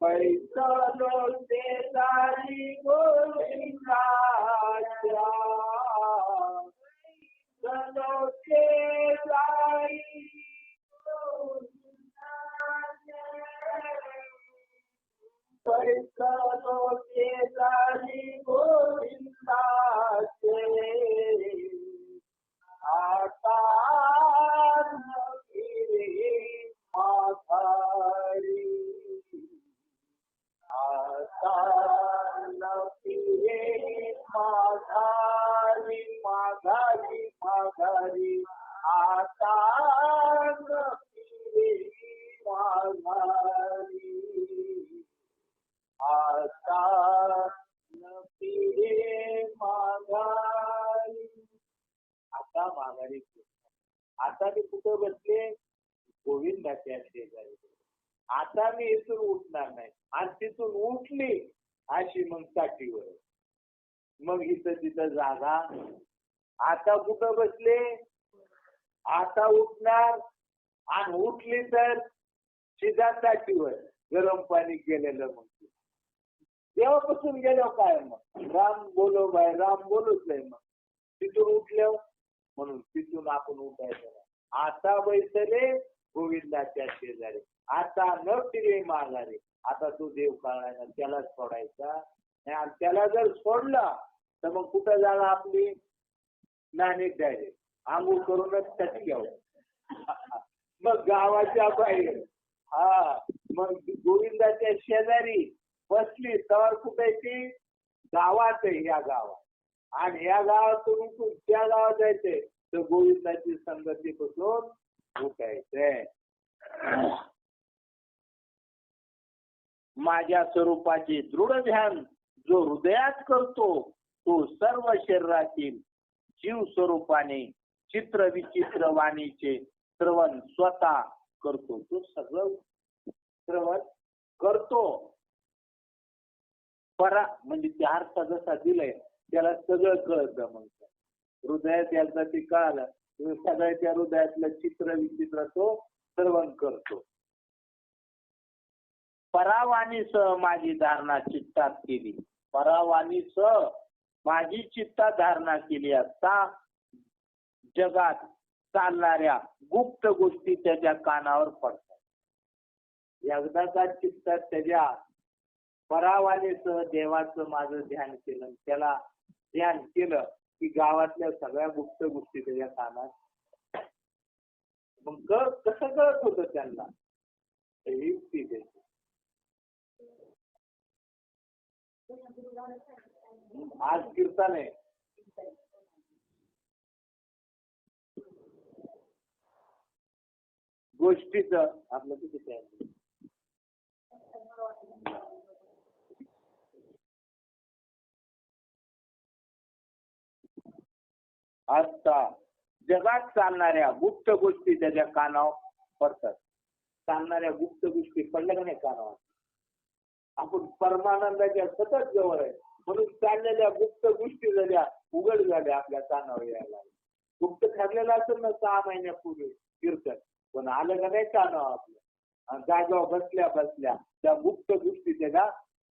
Speaker 2: पैसलोचे जाई गोविंदाच्या, पैसलोचे जाई पैसलोचे जाई गोविंदाचे, आता रे माता मागारी माघारी आता न फिरे माघारी आता न फिरे माघारी. आता माघारी आता मी कुठं बसले गोविंदाच्या शेजारी. आता मी इथून उठणार नाही आणि तिथून उठली अशी मग काठीवर. मग इथं तिथं जागा. आता कुठं बसले आता उठणार आणि उठली तर सीधा काठीवर गरम पाणी केलेलं. मग तेव्हापासून गेलो काय मग राम बोलो बाय राम बोलूच नाही. मग तिथून उठलो म्हणून तिथून आपण उठायचं. आता बैसले गोविंदाच्या शेजारी आता न फिरे माघारी. आता तो देव कळायला त्यालाच सोडायचा नाही. आणि त्याला जर सोडला तर मग कुठं जागा आपली नाणीत डायरेक्ट आंघोळ करूनच त्याची घ्यावं. मग गावाच्या बाहेर हा मग गोविंदाच्या शेजारी बसली तर कुठे ती गावात आहे. या गावात आणि या गावातून उठून त्या गावात जायचंय तर गोविंदाची संगतीपासून उठायचंय. माझ्या स्वरूपाचे दृढ ध्यान जो हृदयात करतो तो सर्व शरीरातील जीव स्वरूपाने चित्र विचित्र वाणीचे श्रवण स्वतः करतो. तो सगळं श्रवण करतो. परा म्हणजे त्या अर्थ जसा दिलाय त्याला सगळं कळतं. मग हृदयात याचा ते कळालं सगळ्या त्या हृदयातलं चित्र विचित्र तो श्रवण करतो. परावाणीसह माझी धारणा चित्तात केली. परावाणीसह माझी चित्तात धारणा केली असता जगात चालणाऱ्या गुप्त गोष्टी त्याच्या कानावर पडतात. एकदा का चित्तात त्याच्या परावाणीसह देवाचं माझं ध्यान केलं. त्याला ध्यान केलं की गावातल्या सगळ्या गुप्त गोष्टी त्याच्या कानात. मग कसं कळत होतं त्यांना युक्ती त्याची. आज कीर्तन आहे गोष्टीच आपलं किती आहे असता जगात चालणाऱ्या गुप्त गोष्टी त्याच्या कानावर पडतात. चालणाऱ्या गुप्त गोष्टी पडल्या का नाही कानावर. आपण परमानंदाच्या सतत जवळ आहे म्हणून चाललेल्या गुप्त गोष्टी झाल्या उघड झाल्या आपल्या कानावर यायला. गुप्त ठरलेलं असेल ना 6 महिन्यापूर्वी कीर्तन पण आलं का नाही कानावर आपल्या. जागेवर बसल्या बसल्या त्या गुप्त गोष्टी त्याला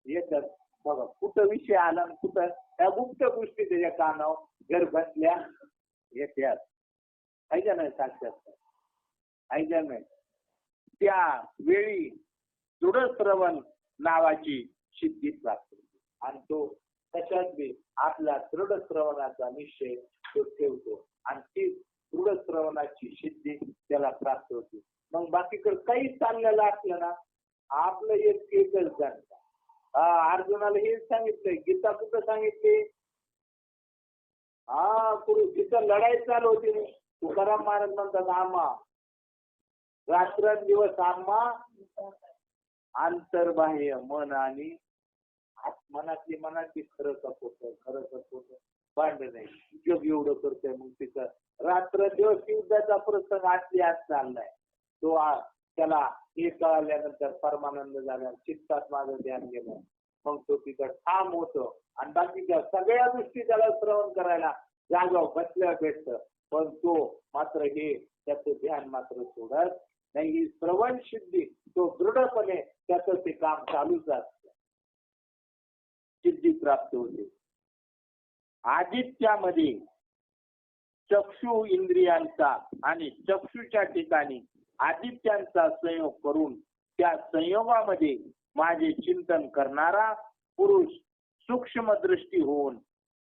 Speaker 2: येतात. बघा कुठं विषय आला कुठं त्या गुप्त गोष्टी त्याच्या कानावर घर बसल्या येत्यात. ऐका नाही साक्षात ऐका नाही. त्या वेळी दृढ श्रवण नावाची सिद्धी प्राप्त होते आणि तो कशात बी आपला दृढ श्रवणाचा निश्चय तो ठेवतो आणि ती दृढ श्रवणाची सिद्धी त्याला प्राप्त होते. मग बाकीकडे काही चाललेलं असलं ना आपलं एकच जाणतं. अर्जुनाला हे सांगितलंय. गीता कुठं सांगितली. जिथं लढाई चालू होती तुकाराम महाराज म्हणतात आम्हा रात्रंदिवस आम्हा आंतरबाह्य मन आणि मनातली खरं कपोत भांडण नाही. जग एवढं करतोय मग तिथं रात्र दिवस युद्धाचा प्रसंग आज चाललाय. तो त्याला हे कळाल्यानंतर परमानंद झाला. चित्तात माझं ध्यान गेलं. मग तो तिथं ठाम होतो आणि बाकीच्या सगळ्या गोष्टी त्याला श्रवण करायला जागावर बसल्या भेटतं. पण तो मात्र हे त्याचं ध्यान मात्र सोडत नाही. ही श्रवण सिद्धी तो दृढपणे त्याचं ते काम चालूच असतं. सिद्धी प्राप्त होते. आदित्यामध्ये चक्षु इंद्रियांचा आणि चक्षुच्या ठिकाणी आदित्यांचा संयोग करून त्या संयोगामध्ये माझे चिंतन करणारा पुरुष सूक्ष्म दृष्टी होऊन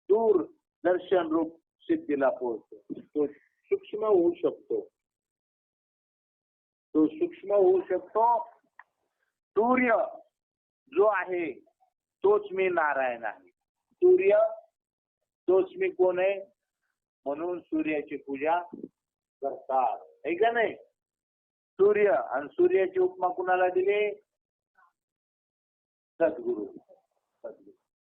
Speaker 2: दूर दर्शन रूप सिद्धीला पोहोचतो. तो सूक्ष्म होऊ शकतो. तो सूक्ष्म होऊ शकतो. सूर्य जो आहे तोच मी नारायण आहे. सूर्य तोच मी कोण आहे म्हणून सूर्याची पूजा करतात, आहे का नाही? सूर्य आणि सूर्याची उपमा कुणाला दिली? सद्गुरु.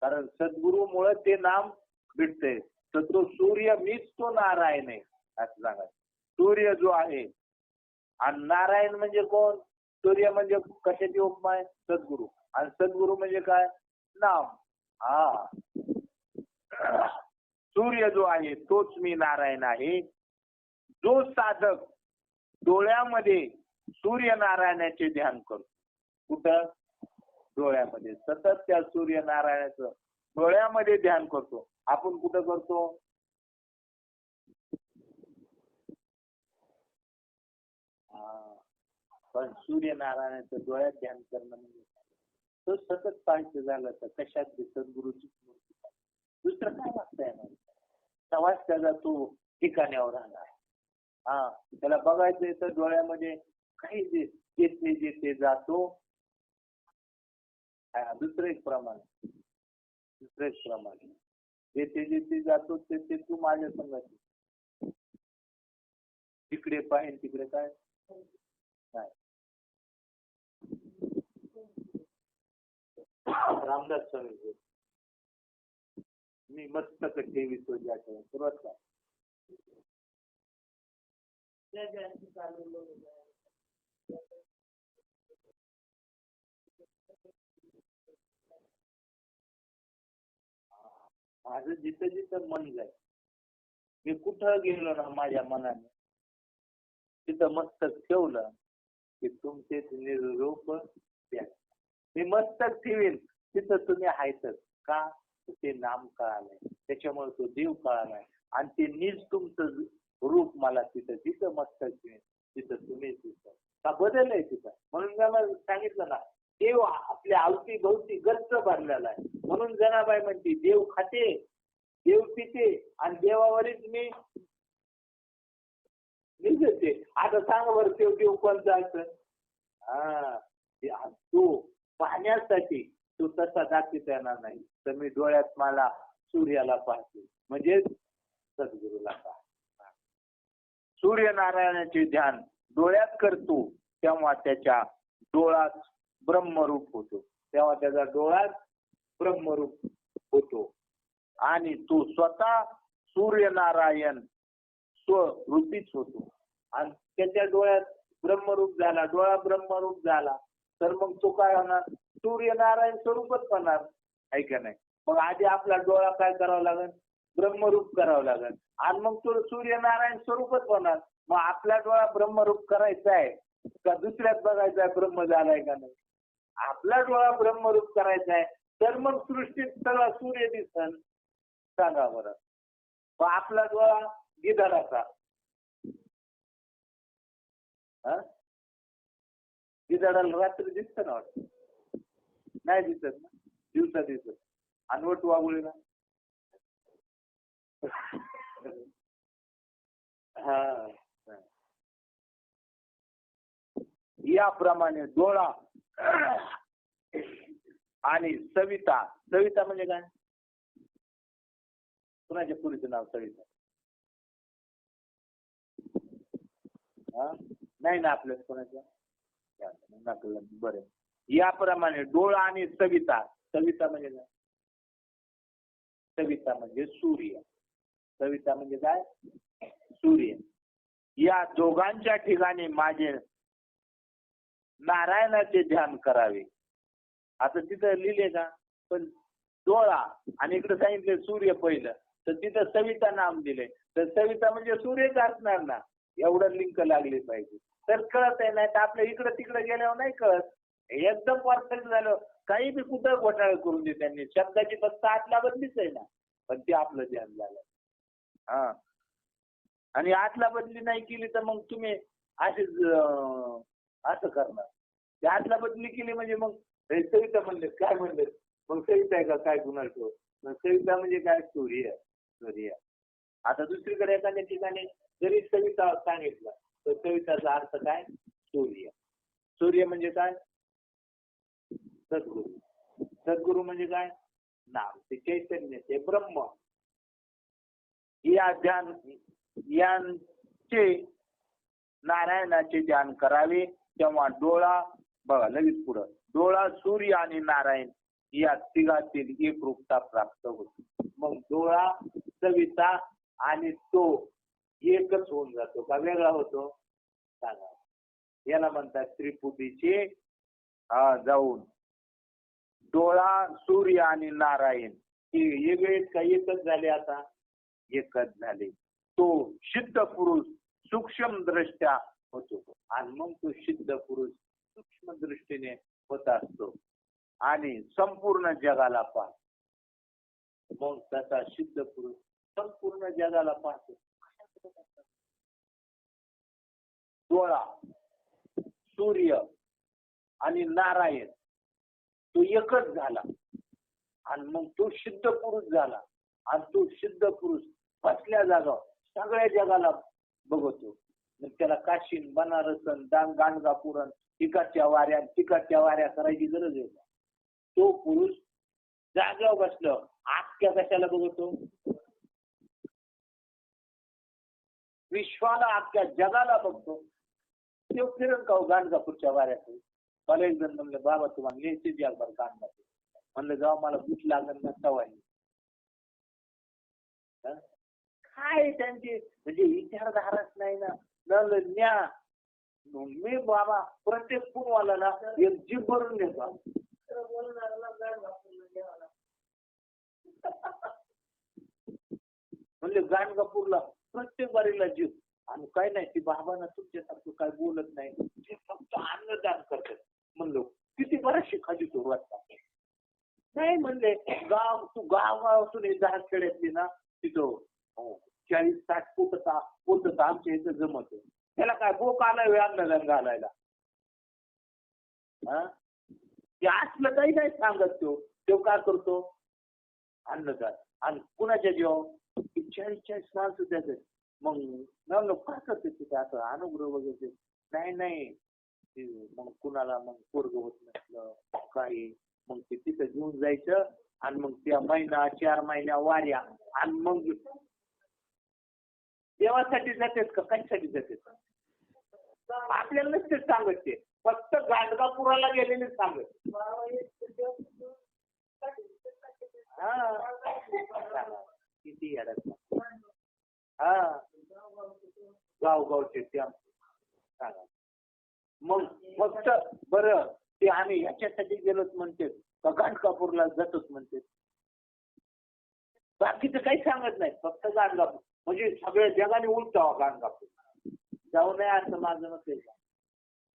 Speaker 2: कारण सद्गुरूमुळे ते नाम भेटते. तर तो सूर्य मीच तो नारायण आहे असं सांगा. सूर्य जो आहे आणि नारायण म्हणजे कोण? सूर्य म्हणजे कशाची उपमा आहे? सद्गुरु. आणि सद्गुरु म्हणजे काय? नाम. हा, सूर्य जो आहे तोच मी नारायण आहे. जो साधक डोळ्यामध्ये सूर्यनारायणाचे ध्यान करतो, कुठं? डोळ्यामध्ये. सतत त्या सूर्यनारायणाचं डोळ्यामध्ये ध्यान करतो. आपण कुठं करतो? पण सूर्यनारायणाचं डोळ्यात ध्यान करणं म्हणजे तो सतत पाहायचं झालं तर कशात सद्गुरूची मूर्ती, दुसरं काय वागता येणार? तेव्हाच त्याचा तो ठिकाण्यावर राहणार. हा, त्याला बघायचंय तर डोळ्यामध्ये काही जेथे जातो. दुसरं एक प्रमाण, जेथे जातो ते तू माझ्या संगाची. तिकडे पाहिजे तिकडे काय नाही. रामदास स्वामी, मी मस्तक ठेवितो ज्याच्या. सुरुवात काय? माझं जिथं जिथं मन जाईल, मी कुठं गेलो ना माझ्या मनाने, तिथं मस्तक ठेवलं की तुमचे निरूप द्या. मी मस्तक ठेवीन तिथं तुम्ही आहेतच. का? ते नाम कळालंय, त्याच्यामुळे तो देव कळालाय. आणि ते निज तुमचं रूप मला तिथं मस्तक ठेवीन तिथं तुम्ही तिथं का बदललंय तिथं. म्हणून मला सांगितलं ना, देव आपल्या अवती भोवती गच्च भरलेला आहे. म्हणून जनाबाई म्हणते देव खाते, देव पिते आणि देवावरच मी निघते. आता सांग बरं, देव कोणता असं? हा, तो पाहण्यासाठी तो तसा दाखविता येणार नाही. तर मी डोळ्यात मला सूर्याला पाहते म्हणजे सद्गुरूला पाहते. सूर्यनारायणाचे ध्यान डोळ्यात करतो तेव्हा त्याच्या डोळ्यात ब्रह्मरूप होतो. तेव्हा त्याचा डोळ्यात ब्रह्मरूप होतो. आणि तो स्वतः सूर्यनारायण स्वरूपीच होतो. आणि त्याच्या डोळ्यात ब्रह्मरूप झाला, डोळा ब्रह्मरूप झाला तर मग तो काय होणार? सूर्यनारायण स्वरूपच होणार, आहे का नाही? मग आधी आपला डोळा काय करावा लागेल? ब्रह्मरूप करावं लागेल. आणि मग तो सूर्यनारायण स्वरूपच होणार. मग आपला डोळा ब्रह्मरूप करायचा आहे का दुसऱ्यात बघायचा आहे ब्रह्म झालाय का नाही? आपला डोळा ब्रह्मरूप करायचा आहे तर मग सृष्टीत सगळा सूर्य दिसन. सांगा बरं. मग आपला डोळा गिधाडाचा, गिधाडाला रात्री दिसत ना? वाटत नाही दिसत ना, दिवसा दिसत. अनवट वागुळीला हा, याप्रमाणे डोळा आणि सविता. सविता म्हणजे काय? कुणाच्या पुरीचं नाव सविता? नाही ना आपल्या कोणाच्या. बरं, याप्रमाणे डोळा आणि सविता. सविता म्हणजे काय? सविता म्हणजे सूर्य. सविता म्हणजे काय? सूर्य. या दोघांच्या ठिकाणी माझे नारायणाचे ध्यान करावे. आता तिथं लिहिले का? पण डोळा आणि इकडे सांगितले सूर्य पहिलं, तर तिथं सविता नाम दिले. तर सविता म्हणजे सूर्यच असणार ना, एवढं लिंक लागली पाहिजे तर कळत आहे. नाही तर आपल्या इकडं तिकडे गेल्यावर नाही कळत. एकदम परफेक्ट झालं. काही बी कुठं घोटाळे करून दे त्यांनी. शब्दाची फक्त आतला बदलीच आहे ना, पण ते आपलं ध्यान झालं. हा, आणि आतला बदली नाही केली तर मग तुम्ही असेच असं करणार. ते आतला बदली केली म्हणजे मग सविता म्हणले काय म्हणले, मग सविता आहे का काय गुन्हा ठेव. सविता म्हणजे काय? सूर्य. सूर्य. आता दुसरीकडे एखाद्या ठिकाणी जरी सविता सांगितलं तर सविताचा अर्थ काय? सूर्य. सूर्य म्हणजे काय? सद्गुरू. सद्गुरू म्हणजे काय? नाम. ते चैतन्य, ते ब्रह्म. या ध्यान यांचे नारायणाचे ध्यान करावे तेव्हा डोळा बघा लगेच पुढं डोळा सूर्य आणि नारायण या तिघातील एकरूपता प्राप्त होते. मग डोळा सविता आणि तो एकच होऊन जातो का वेगळा होतो सांगा. याला म्हणतात त्रिपुटीचे जाऊन डोळा सूर्य आणि नारायण हे वेगळे का एकच झाले आता एकच झाले. तो सिद्ध पुरुष सूक्ष्म दृष्ट्या होतो आणि मग तो सिद्ध पुरुष सूक्ष्म दृष्टीने होत असतो आणि संपूर्ण जगाला पाहतो. मग तसा सिद्ध पुरुष संपूर्ण जगाला पाहतो. डोळा सूर्य आणि नारायण तो एकच झाला आणि मग तो सिद्ध पुरुष झाला आणि तो सिद्ध पुरुष बसल्या जागा सगळ्या जगाला बघतो. मग त्याला काशीन बनारस गाणगापूर तिकडच्या वाऱ्या करायची गरज आहे. तो पुरुष जाग्यावर बसलं आख्या कशाला बघतो विश्वाला अख्ख्या जगाला बघतो. ते फिरण का गाणगापूरच्या वाऱ्यात. मला एक जण म्हणलं बाबा तुम्हाला न्यायचे जगभर गाणगापूर. म्हणलं जेव्हा मला भूक लागेल ना तवाय काय त्यांची म्हणजे विचारधाराच नाही ना. न्या मी बाबा प्रत्येक पुणवाला ना एक जीभ भरून घेतो. म्हणजे गाणगापूरला प्रत्येक बारीला जीव आणि काय नाही ती बाबांना तुमच्यासारखं काय बोलत नाही ते फक्त अन्नदान करतात. म्हणलो किती बऱ्याचशी खाली तो वाटता नाही म्हणले तू गाव असून 10 खेड्यातली ना तिथं 40-60 फूट आमच्या इथं जमत. त्याला काय बोक आलाय वे अन्नदान घालायला. ते असलं काही नाही सांगत तो काय करतो अन्नदान आणि कुणाच्या जेव्हा 40-40 माणसं त्याच मग काय करते तिथे असं अनुग्रह वगैरे नाही मग कुणाला मग पोरग होत नसलं काही मग ते तिथं घेऊन जायचं आणि मग त्या 4 महिन्या वाऱ्या आणि मग देवासाठी जातेत का कशासाठी जातेत आपल्याला नसते सांगत. ते फक्त गाणगापुराला गेलेले सांगत. किती गावचे ते सांगा. मग फक्त बरं ते आम्ही ह्याच्यासाठी गेलोच म्हणते का गाणगापूरला जातोच म्हणते. बाकीचं काही सांगत नाही फक्त गाणगापूर म्हणजे सगळ्या जगाने उलटावा गाणगापूर जाऊ नये असं माझं नसेल का.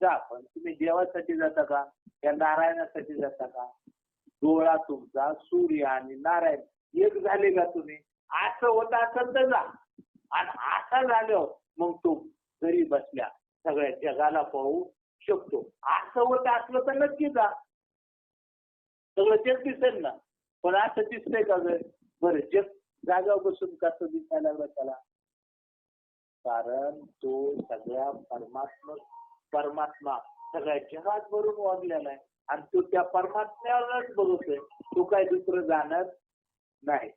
Speaker 2: जा पण तुम्ही देवासाठी जाता का या नारायणासाठी जाता का. डोळा तुमचा सूर्य आणि नारायण एक झाले का तुम्ही. असं होत असेल तर जा आणि असं झालं मग तो घरी बसल्या सगळ्या जगाला पाहू शकतो. असं होत असलं तर नक्की जा सगळं जग दिसेल ना. पण असं दिसतंय का बरं जग जागावर बसून कसं दिसायला लागलं त्याला. कारण तो सगळ्या परमात्मा सगळ्या जगात भरून वागलेला आहे आणि तो त्या परमात्म्यावरच बघतोय. तो काय दुसरं जाणत नाही.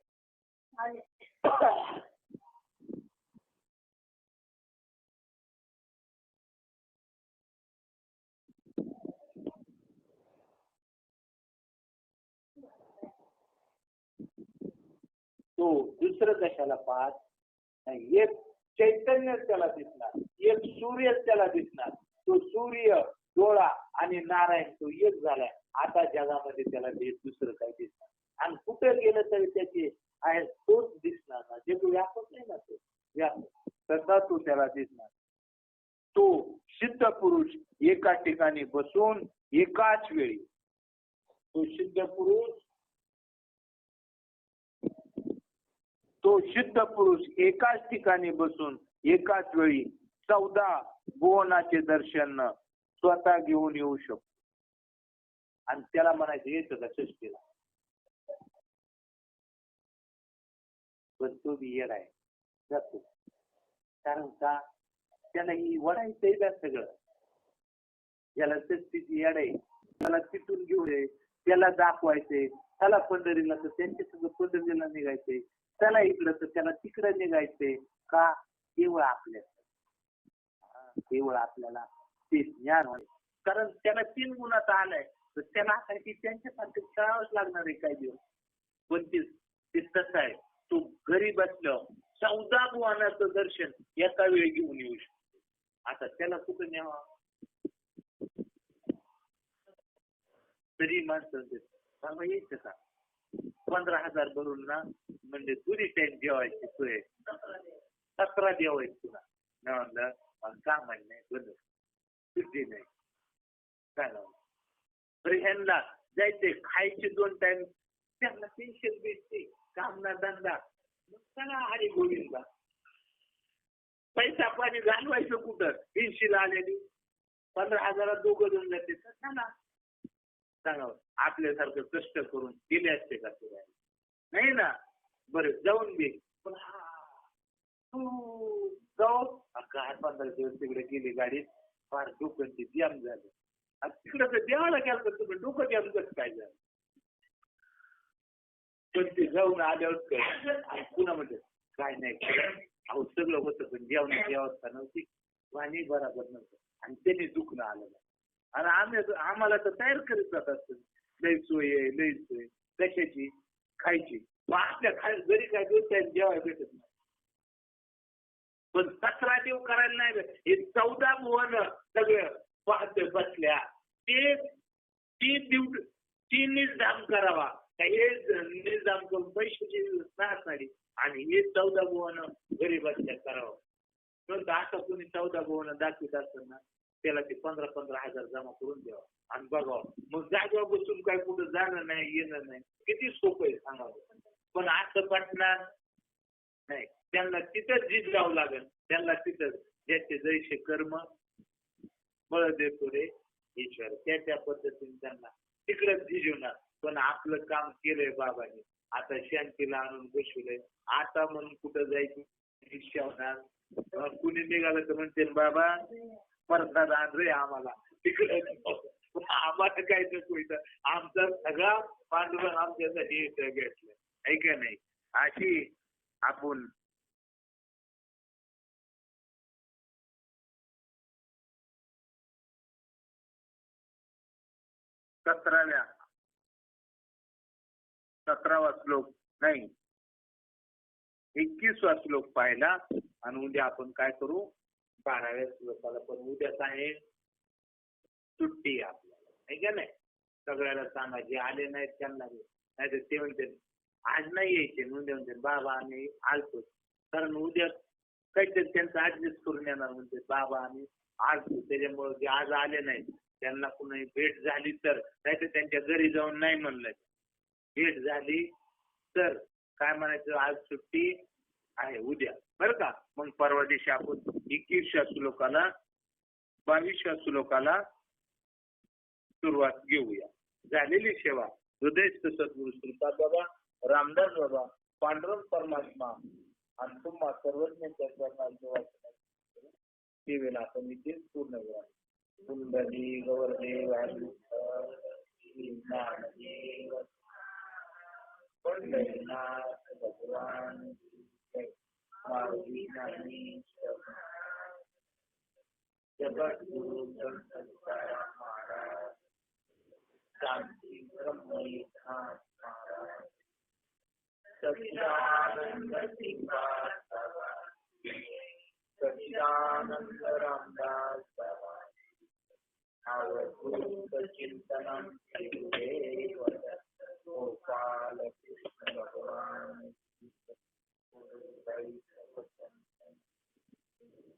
Speaker 2: तो दुसरं कशाला पाहत नाही. एक चैतन्य त्याला दिसणार एक सूर्य त्याला दिसणार. तो सूर्य डोळा आणि नारायण तो एक झालाय. आता जगामध्ये त्याला दुसरं काही दिसणार आणि कुठे गेलं तरी त्याची आहे तोच दिसणार ना. जे तो व्यापक नाही ना तो व्यापक तसा तो त्याला दिसणार. तो सिद्ध पुरुष एका ठिकाणी बसून एकाच वेळी तो सिद्ध पुरुष एकाच ठिकाणी बसून एकाच वेळी 14 भुवनाचे दर्शन स्वतः घेऊन येऊ शकतो. आणि त्याला म्हणायचं येतं का सृष्टीला. पण तो बी येड आहे जातो. कारण का त्याला ही वडायचंय का सगळं. याला सृष्टीची येड आहे त्याला तिथून घेऊन त्याला दाखवायचंय. त्याला पंढरीला तर त्यांच्या सगळं पंढरीला निघायचंय. त्याला इकडं तर त्याला तिकडं निघायचंय का? केवळ केवळ आपल्याला ते ज्ञान होईल. कारण त्याला 3 गुणात आलाय तर त्याला आता की त्यांच्यासारखं खेळावंच लागणार आहे काही दिवस. पण ते तसं आहे. तो घरी बसल्यावर 14 भुवनाचं दर्शन एका वेळी घेऊन येऊ शकतो. आता त्याला कुठं न्यावा? तरी माणसं बाबा यायचं का? 15,000 भरून ना म्हणजे तुरी टाइम जेवायची सोय 17 जेवायची तुला. मी म्हणलं का म्हणणे बंद सुट्टी नाही काय लावलं. तर ह्यांना जायचे खायचे 2 टाइम त्यांना पेन्शन भेटते काम ना धंदा मग चला हरी गोविंदा. पैसा पाणी घालवायचं कुठं? 80 आलेली 15,000 दोघं जण जाते तर चला सांगावं आपल्यासारखं कष्ट करून गेले असते का फिरायला? नाही ना. बरं जाऊन दे पण तू जाऊ काय 15 दिवस तिकडे गेली गाडीत फार डोकं जाम झालं. तिकडे तर देवाला गेलं तर तुम्ही डोकं जाम कसं काय झालं? पण ते जाऊन आल्यावर पुन्हा म्हणजे काय नाही अहो सगळं होतं पण जेवणाची अवस्था नव्हती पाणी बरोबर नव्हतं आणि त्याने दुखणं आलं आणि आम्हाला तर तयार करीत जातात लई सोय आहे लई सोय कशाची खायची. मग आपल्या घरी काय दिवस जेवायला भेटत नाही. पण 17 देव करायला नाही हे 14 भुवन सगळं पाहत बसल्या ते निजाम करावा हे निजाम करून पैशाची नाही आणि हे 14 भुवन घरी बसल्या करावं. तर आता कोणी 14 भुवन दाखवित असताना त्याला ते 15,000 जमा करून द्यावं आणि बघावं. मग जागेवर बसून काय कुठं जाणं नाही येणं नाही किती सोपं आहे सांगावं. पण असं पटणार नाही. त्यांना तिथंच जिजावं लागेल. त्यांना तिथंच ज्याचे जैसे कर्म बळ देतो रे ईश्वर त्या पद्धतीने त्यांना तिकडेच जिजवणार. पण आपलं काम केलंय बाबांनी आता शांतीला आणून बसवलंय. आता म्हणून कुठं जायचं इच्छा होणार. कुणी निघालं तर म्हणते बाबा प्रसाद आण रे आम्हाला तिकडे आम्हाला काय नको इथं आमचा सगळा पांडुरंग आमच्यासाठी घेतलं आहे का नाही. अशी आपण सतरावा श्लोक नाही 21वा श्लोक पाहिला आणि उद्या आपण काय करू 12व्या श्लोकाला. पण उद्याच आहे सुट्टी आपल्याला आहे का नाही. सगळ्याला सांगा जे आले नाहीत त्यांना नाही तर ते म्हणते आज नाही यायचे उद्या म्हणते बाबा आम्ही आलतो कारण उद्या काहीतरी त्यांचा ऍडजस्ट करून येणार म्हणते बाबा आम्ही आलतो त्याच्यामुळे जे आज आले नाहीत त्यांना कुणी भेट झाली तर नाहीतर त्यांच्या घरी जाऊन नाही म्हणलं. भेट झाली तर काय म्हणायचं आज सुट्टी आहे उद्या बरं का. मग परवा दिवशी आपण 21व्या श्लोकाला 22व्या श्लोकाला सुरुवात घेऊया. झालेली सेवा हृदयस्थ सद्गुरु श्रीपाद बाबा रामदास बाबा पांडुरंग परमात्मा आणि तुम्हा सर्वज्ञांच्या सेवेला आपण इथे पूर्ण करा. कुंडली गौरदेव पंढरीनाथ भगवान जगद्गुरु संत तुकाराम महाराज शांती ब्रह्मनाथ महाराज सच्चिदानंद सच्चिदानंद रामदास बाबा चिंतन